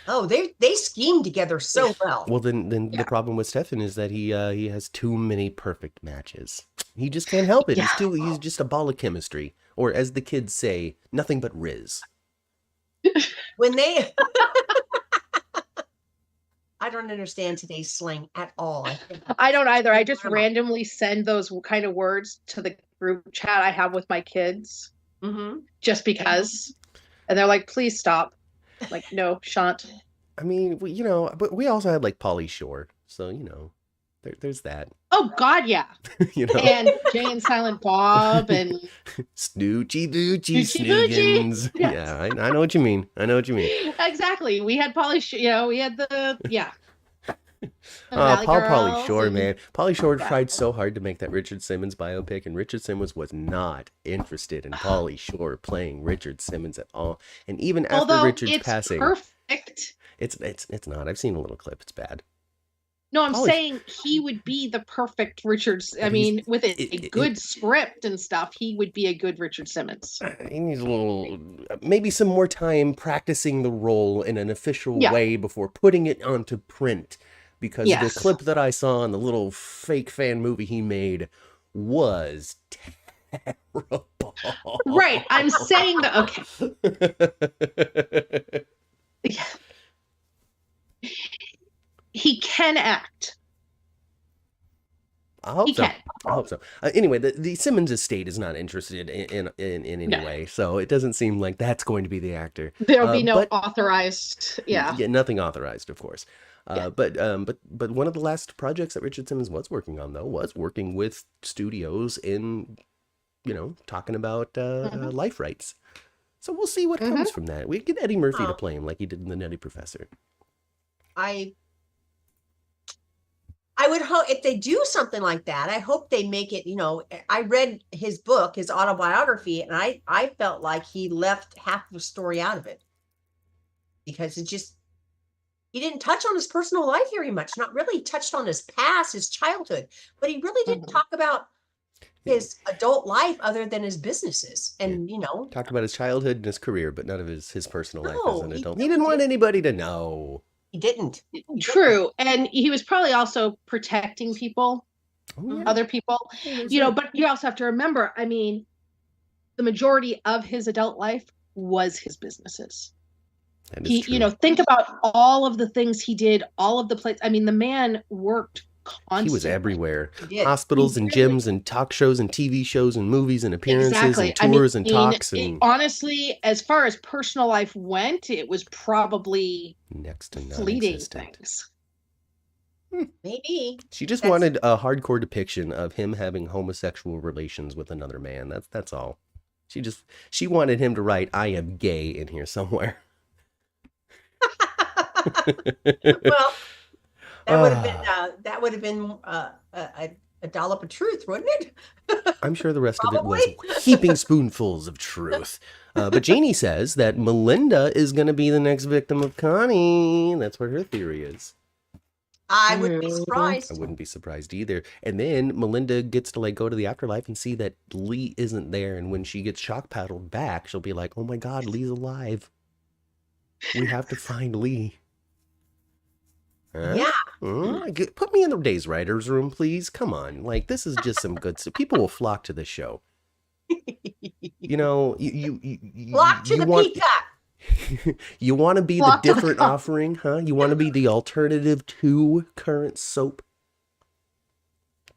Oh, they scheme together so well. Well, then the problem with Stefan is that he has too many perfect matches. He just can't help it. Yeah. He's just a ball of chemistry, or as the kids say, nothing but Riz. When they, I don't understand today's slang at all. I don't either. I just randomly send those kind of words to the group chat I have with my kids, just because, and they're like, "Please stop." Like, no, shan't. I mean, but we also had like Pauly Shore, so there's that. Oh God, yeah. And Jay and Silent Bob and Snoochie Boochie Snoogans. Yes. Yeah, I know what you mean. Exactly. We had Pauly Shore. We had the Valley Pauly Girls Shore, and- man. Pauly Shore Yeah. tried so hard to make that Richard Simmons biopic, and Richard Simmons was not interested in Pauly Shore playing Richard Simmons at all. And even after Although Richard's it's passing, perfect. it's not. I've seen a little clip. It's bad. No, I'm Pauly- saying he would be the perfect Richards. I But mean, with a good script and stuff, he would be a good Richard Simmons. He needs a little, maybe some more time practicing the role in an official way before putting it onto print. Because the clip that I saw in the little fake fan movie he made was terrible. Right. I'm saying that, okay. Yeah. He can act. I hope He so. can. I hope so. Anyway, the Simmons estate is not interested in any way, so it doesn't seem like that's going to be the actor. There'll be no authorized. Yeah. Yeah, nothing authorized, of course. But one of the last projects that Richard Simmons was working on, though, was working with studios in, talking about life rights. So we'll see what comes from that. We get Eddie Murphy to play him like he did in The Nutty Professor. I would hope if they do something like that, I hope they make it, I read his book, his autobiography, and I felt like he left half of the story out of it because he didn't touch on his personal life very much, not really touched on his past, his childhood, but he really didn't talk about his adult life other than his businesses. And, talked about his childhood and his career, but none of his personal life as an adult. He He didn't want anybody to know. He didn't. True. And he was probably also protecting people, other people, but you also have to remember, I mean, the majority of his adult life was his businesses. He, think about all of the things he did, all of the places. I mean, the man worked constantly. He was everywhere. Hospitals and gyms and talk shows and TV shows and movies and appearances and tours and talks. And honestly, as far as personal life went, it was probably next to fleeting non-existent. things. Maybe. She just wanted a hardcore depiction of him having homosexual relations with another man. That's all. She wanted him to write "I am gay" in here somewhere. Well, that would have been a dollop of truth, wouldn't it? I'm sure the rest of it was heaping spoonfuls of truth. But Jeannie says that Melinda is going to be the next victim of Connie. That's what her theory is. I wouldn't be surprised. I wouldn't be surprised either. And then Melinda gets to go to the afterlife and see that Lee isn't there. And when she gets shock paddled back, she'll be like, "Oh my God, Lee's alive. We have to find Lee." Huh? Yeah. Put me in the Days Writers room, please. Come on. This is just some good stuff. People will flock to the show. You flock to the peacock. You want to be the different offering, huh? You want to be the alternative to current soap?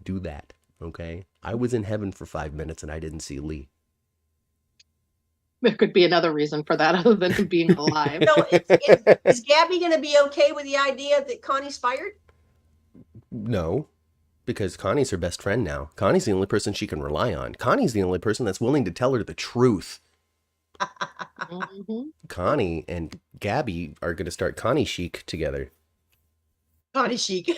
Do that, okay? I was in heaven for 5 minutes and I didn't see Lee. There could be another reason for that other than him being alive. So is Gabby going to be okay with the idea that Connie's fired? No, because Connie's her best friend now. Connie's the only person she can rely on. Connie's the only person that's willing to tell her the truth. Connie and Gabby are going to start Connie Chic together. Connie Chic.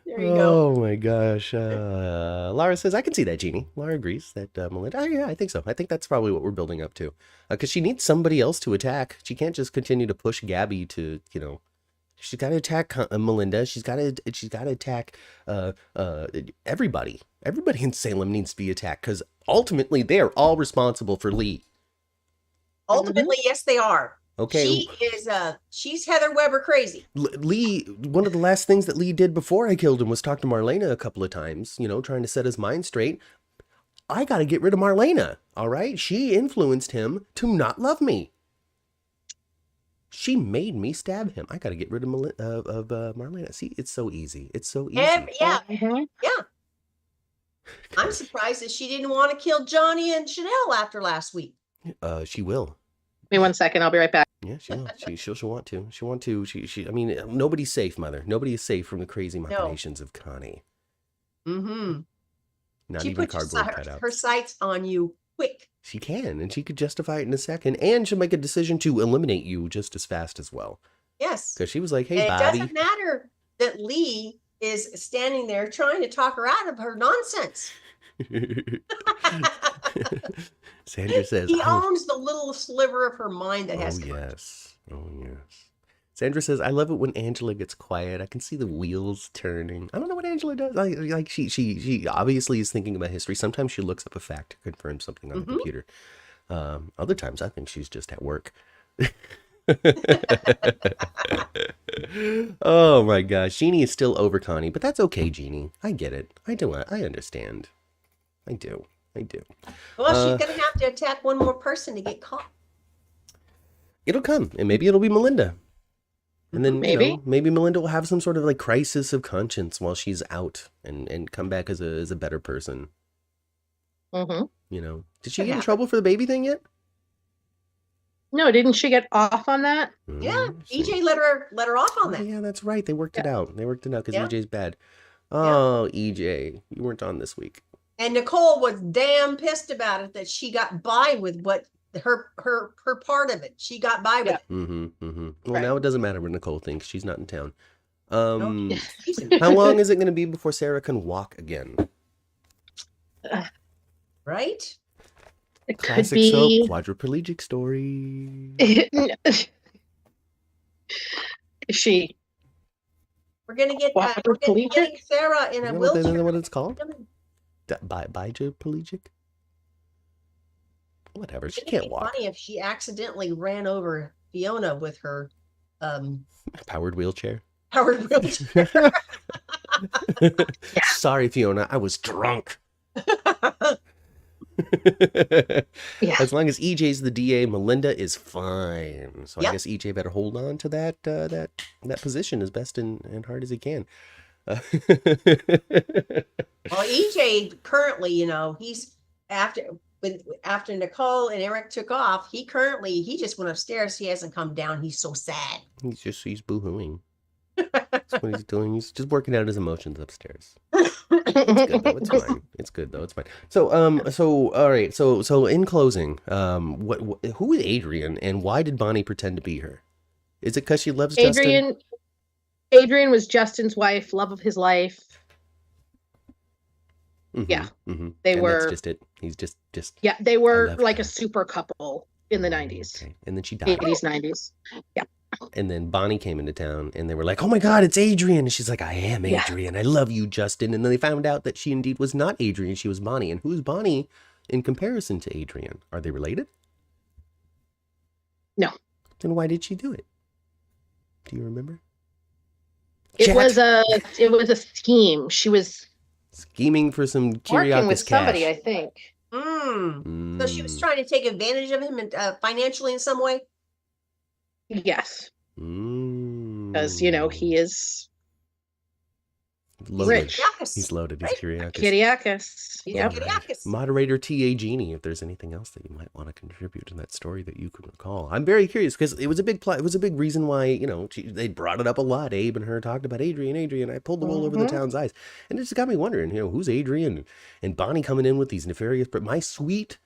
There you go. Oh my gosh. Laura says, I can see that, Jeannie. Laura agrees that Melinda, yeah, I think so. I think that's probably what we're building up to. Because she needs somebody else to attack. She can't just continue to push Gabby to, she's got to attack Melinda. She's got to attack everybody. Everybody in Salem needs to be attacked because ultimately they're all responsible for Lee. Ultimately, yes, they are. Okay. She's Heather Weber crazy. Lee, one of the last things that Lee did before I killed him was talk to Marlena a couple of times, trying to set his mind straight. I got to get rid of Marlena. All right. She influenced him to not love me. She made me stab him. I got to get rid of Marlena. See, it's so easy. It's so easy. Yeah. I'm surprised that she didn't want to kill Johnny and Chanel after last week. She will. Give me 1 second. I'll be right back. Yeah, she will. She'll want to. She'll want to. I mean, nobody's safe, Mother. Nobody is safe from the crazy machinations of Connie. Mm-hmm. Not she even put cardboard cutouts. her sights on you quick. She can, and she could justify it in a second, and she'll make a decision to eliminate you just as fast as well. Yes. Because she was like, hey, and Bobby. It doesn't matter that Lee is standing there trying to talk her out of her nonsense. Sandra says he owns the little sliver of her mind that has conscience. Oh yes. Sandra says, I love it when Angela gets quiet. I can see the wheels turning. I don't know what Angela does. Like she obviously is thinking about history. Sometimes she looks up a fact to confirm something on the computer. Other times I think she's just at work. Oh my gosh. Jeannie is still over Connie, but that's okay, Jeannie. I get it. I understand. I do. Well, she's going to have to attack one more person to get caught. It'll come, and maybe it'll be Melinda. And then maybe Melinda will have some sort of like crisis of conscience while she's out and come back as a better person. Mm-hmm. You know, did she get in trouble for the baby thing yet? No, didn't she get off on that? Yeah, EJ let her off on that. Yeah, that's right. They worked it out. Because EJ's bad. Oh, EJ, you weren't on this week. And Nicole was damn pissed about it that she got by with what her part of it. She got by with it. Well, now it doesn't matter what Nicole thinks. She's not in town. How long is it going to be before Sarah can walk again? Right? It Classic could be soap quadriplegic story. Is she? We're gonna get getting Sarah in a wheelchair. Isn't that what it's called? Biplegic? Whatever. She can't walk. Funny if she accidentally ran over Fiona with her powered wheelchair. Sorry, Fiona. I was drunk. As long as EJ's the DA, Melinda is fine. So I guess EJ better hold on to that position as best and hard as he can. Well, EJ currently, he's after Nicole and Eric took off. He just went upstairs. He hasn't come down. He's so sad. He's boohooing. That's what he's doing. He's just working out his emotions upstairs. It's good though. It's fine. So all right. So in closing, who is Adrian and why did Bonnie pretend to be her? Is it because she loves Justin? Adrian was Justin's wife, love of his life. Yeah, they were. That's just it. He's just. Yeah, they were like a super couple in the 90s. Okay. And then she died. 80s, 90s. Yeah. And then Bonnie came into town and they were like, oh my God, it's Adrian. And she's like, I am Adrian. Yeah. I love you, Justin. And then they found out that she indeed was not Adrian. She was Bonnie. And who's Bonnie in comparison to Adrian? Are they related? No. Then why did she do it? Do you remember? It was a scheme. She was scheming for some working with somebody, cash. I think. So she was trying to take advantage of him financially in some way? Yes. Because, he is loaded. Rich. He's loaded. He's Kyriakis. Kyriakis. Yep. Moderator T.A. Jeannie, if there's anything else that you might want to contribute to that story that you could recall. I'm very curious because it was a big plot. It was a big reason why, they brought it up a lot. Abe and her talked about Adrian. I pulled the wool over the town's eyes. And it just got me wondering, who's Adrian? And Bonnie coming in with these nefarious, but my sweet,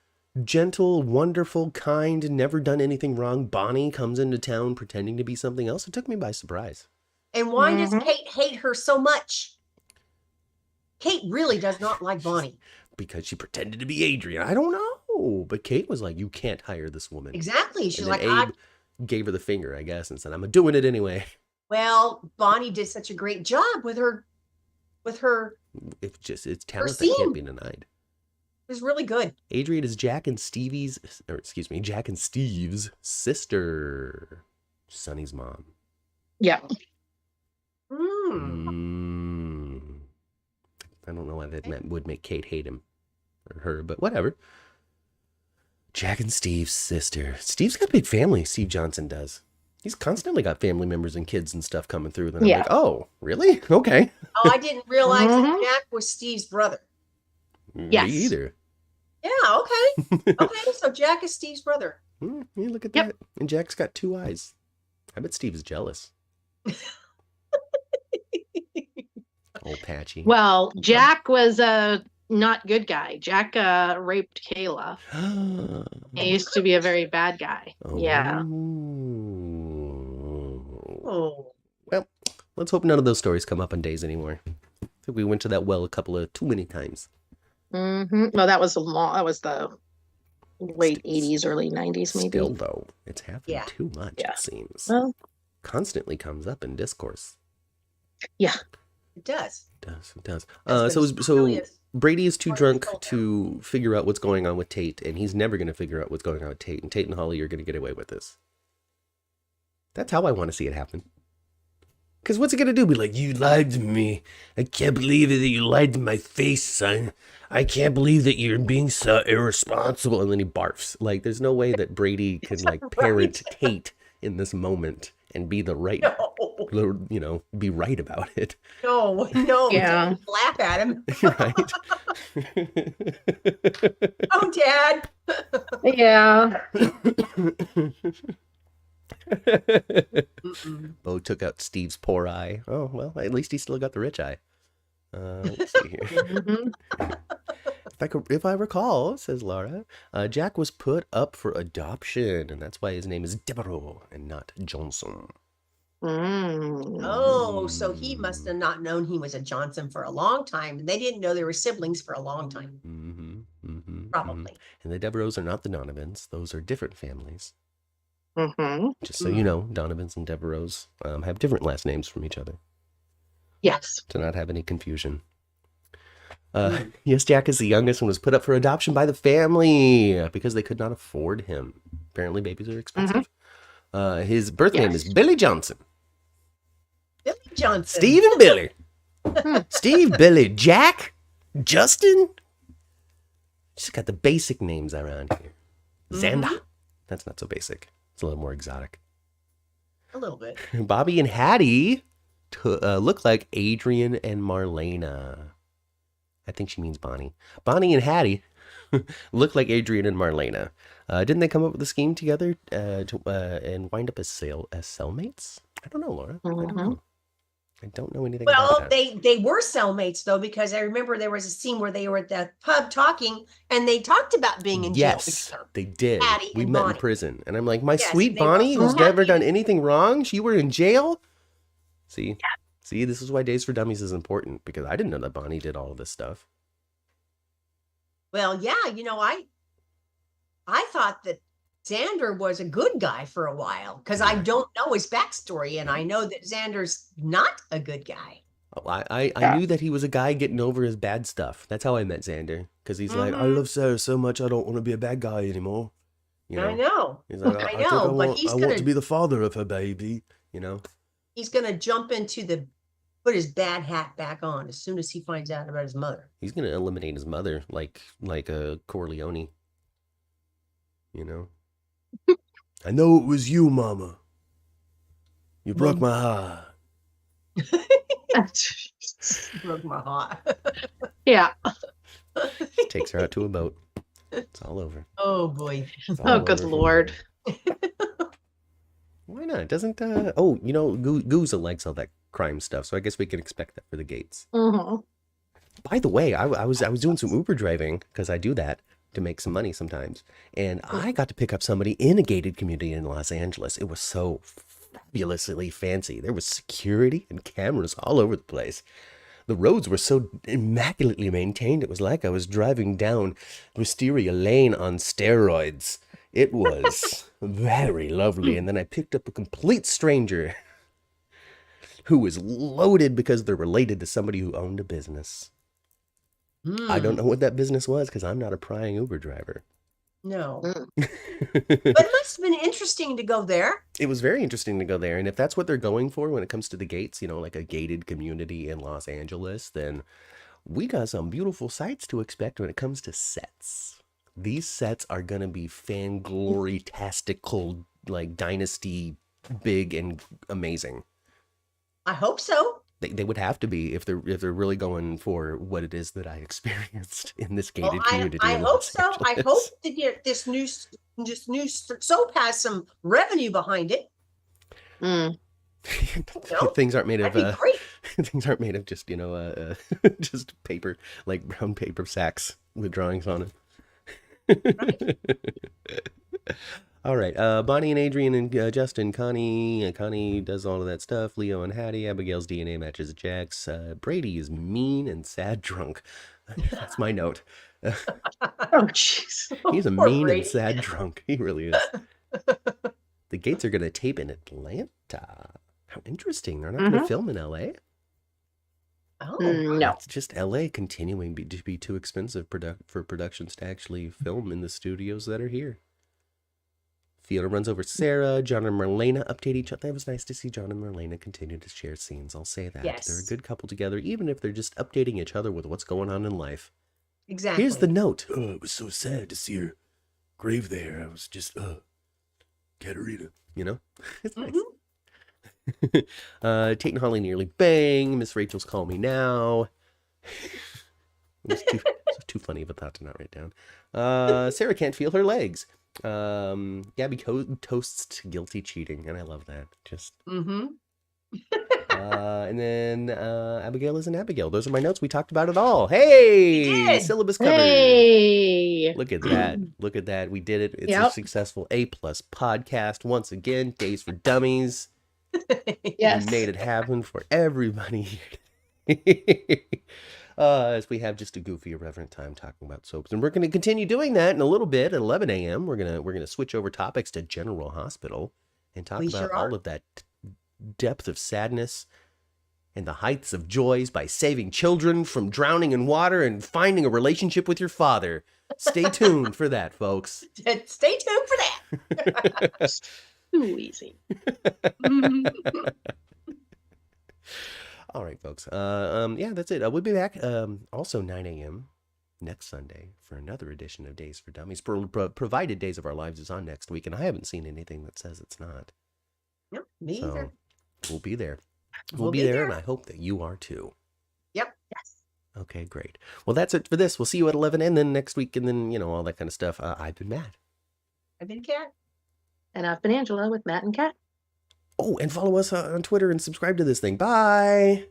gentle, wonderful, kind, never done anything wrong Bonnie comes into town pretending to be something else. It took me by surprise. And why does Kate hate her so much? Kate really does not like Bonnie. Because she pretended to be Adrian. I don't know. But Kate was like, you can't hire this woman. Exactly. She's like, Abe gave her the finger, I guess, and said, I'm doing it anyway. Well, Bonnie did such a great job with her. It's talent that can't be denied. It was really good. Adrian is Jack and Steve's sister. Sonny's mom. Yeah. I don't know why that would make Kate hate him or her, but whatever. Jack and Steve's sister. Steve's got a big family. Steve Johnson does. He's constantly got family members and kids and stuff coming through. Then I'm like, oh, really? Okay. Oh, I didn't realize that Jack was Steve's brother. Yes. Me either. Yeah, okay. Okay, so Jack is Steve's brother. Yeah, look at that. And Jack's got 2 eyes. I bet Steve is jealous. Old Patchy. Well, Jack was a not good guy. Jack raped Kayla. He used to be a very bad guy. Yeah. Oh. Well, let's hope none of those stories come up on Days anymore. I think we went to that well too many times. No, that was the late 80s, early 90s, maybe. Still, though, it's happening too much, it seems. Well, constantly comes up in discourse. Yeah. It does. It does. So Brady is too drunk to figure out what's going on with Tate, and he's never going to figure out what's going on with Tate, and Tate and Holly are going to get away with this. That's how I want to see it happen. Because what's he going to do? Be like, you lied to me. I can't believe it that you lied to my face, son. I can't believe that you're being so irresponsible. And then he barfs. Like, there's no way that Brady can, parent Tate in this moment and be the right, be right about it. No. Yeah. Laugh at him. Right. Oh, Dad. Yeah. Bo took out Steve's poor eye. Oh, well, at least he still got the rich eye. Let's see here. If I recall, says Laura, Jack was put up for adoption, and that's why his name is Devereaux and not Johnson. Oh, so he must have not known he was a Johnson for a long time. They didn't know they were siblings for a long time. Probably. And the Devereaux are not the Donovans. Those are different families. Just so you know, Donovans and Devereaux have different last names from each other. Yes. To not have any confusion. Yes, Jack is the youngest and was put up for adoption by the family because they could not afford him. Apparently babies are expensive. His birth name is Billy Johnson. Billy Johnson. Steve and Billy. Steve, Billy, Jack, Justin. Just got the basic names around here. Xander. That's not so basic. It's a little more exotic. A little bit. Bobby and Hattie look like Adrian and Marlena. I think she means Bonnie. Bonnie and Hattie look like Adrian and Marlena. Didn't they come up with a scheme together and wind up as cellmates? I don't know, Laura. I don't know anything about that. They were cellmates, though, because I remember there was a scene where they were at the pub talking, and they talked about being in jail together. They did. Hattie We and met Bonnie. in prison. And I'm like, my sweet they Bonnie, were who's so never happy. done anything wrong? You were in jail? See? See, this is why Days for Dummies is important, because I didn't know that Bonnie did all of this stuff. Well, yeah, I thought that Xander was a good guy for a while, because I don't know his backstory, and I know that Xander's not a good guy. Oh, I knew that he was a guy getting over his bad stuff. That's how I met Xander. Because he's like, I love Sarah so much, I don't want to be a bad guy anymore. I know. He's like, I want to be the father of her baby. He's going to jump into put his bad hat back on as soon as he finds out about his mother. He's going to eliminate his mother like a Corleone. I know it was you, Mama. You broke my heart. Broke my heart. Yeah. Takes her out to a boat. It's all over. Oh boy. Oh, good Lord. Why not? Doesn't Gooza likes all that crime stuff, so I guess we can expect that for the Gates. By the way, I was doing some Uber driving because I do that to make some money sometimes, and I got to pick up somebody in a gated community in Los Angeles. It was so fabulously fancy. There was security and cameras all over the place. The roads were so immaculately maintained. It was like I was driving down Wisteria Lane on steroids. It was very lovely. And then I picked up a complete stranger who was loaded because they're related to somebody who owned a business. I don't know what that business was because I'm not a prying Uber driver. No. But it must have been interesting to go there. It was very interesting to go there. And if that's what they're going for when it comes to the Gates, like a gated community in Los Angeles, then we got some beautiful sights to expect when it comes to sets. These sets are going to be fanglory-tastical, like dynasty, big and amazing. I hope so. They would have to be if they're really going for what it is that I experienced in this gated community. I hope so. I hope that this new soap has some revenue behind it. Things aren't made of great. things aren't made of just just paper, like brown paper sacks with drawings on it. Right. All right, Bonnie and Adrian and Justin, Connie does all of that stuff. Leo and Hattie, Abigail's DNA matches Jack's. Brady is mean and sad drunk. That's my note. Oh, jeez. He's a Poor mean Brady. and sad drunk. He really is. The Gates are going to tape in Atlanta. How interesting. They're not going to film in L.A.? Oh. No. It's just L.A. continuing to be too expensive for productions to actually film in the studios that are here. Fiona runs over Sarah. John and Marlena update each other. It was nice to see John and Marlena continue to share scenes. I'll say that. Yes. They're a good couple together, even if they're just updating each other with what's going on in life. Exactly. Here's the note. Oh, it was so sad to see her grave there. I was just, Katerina, you know? It's nice. Tate and Holly nearly bang. Miss Rachel's Call Me Now. It was too funny of a thought to not write down. Sarah can't feel her legs. Gabby toasts guilty cheating, and I love that. Just and then Abigail isn't Abigail. Those are my notes. We talked about it all. Hey, syllabus covered. Hey, look at that. Look at that. We did it. It's a successful A+ podcast once again. Days for Dummies. Yes, we made it happen for everybody. As we have just a goofy, irreverent time talking about soaps, and we're going to continue doing that in a little bit at 11 a.m. We're gonna switch over topics to General Hospital and talk about all of that depth of sadness and the heights of joys by saving children from drowning in water and finding a relationship with your father. Stay tuned for that, folks. Stay tuned for that. Too easy. All right, folks. Yeah, that's it. We'll be back also 9 a.m. next Sunday for another edition of Days for Dummies, provided Days of Our Lives is on next week, and I haven't seen anything that says it's not. Yep, me either. We'll be there. We'll be there, and I hope that you are too. Yep. Yes. Okay, great. Well, that's it for this. We'll see you at 11, and then next week, and then, all that kind of stuff. I've been Matt. I've been Kat. And I've been Angela with Matt and Kat. Oh, and follow us on Twitter and subscribe to this thing. Bye.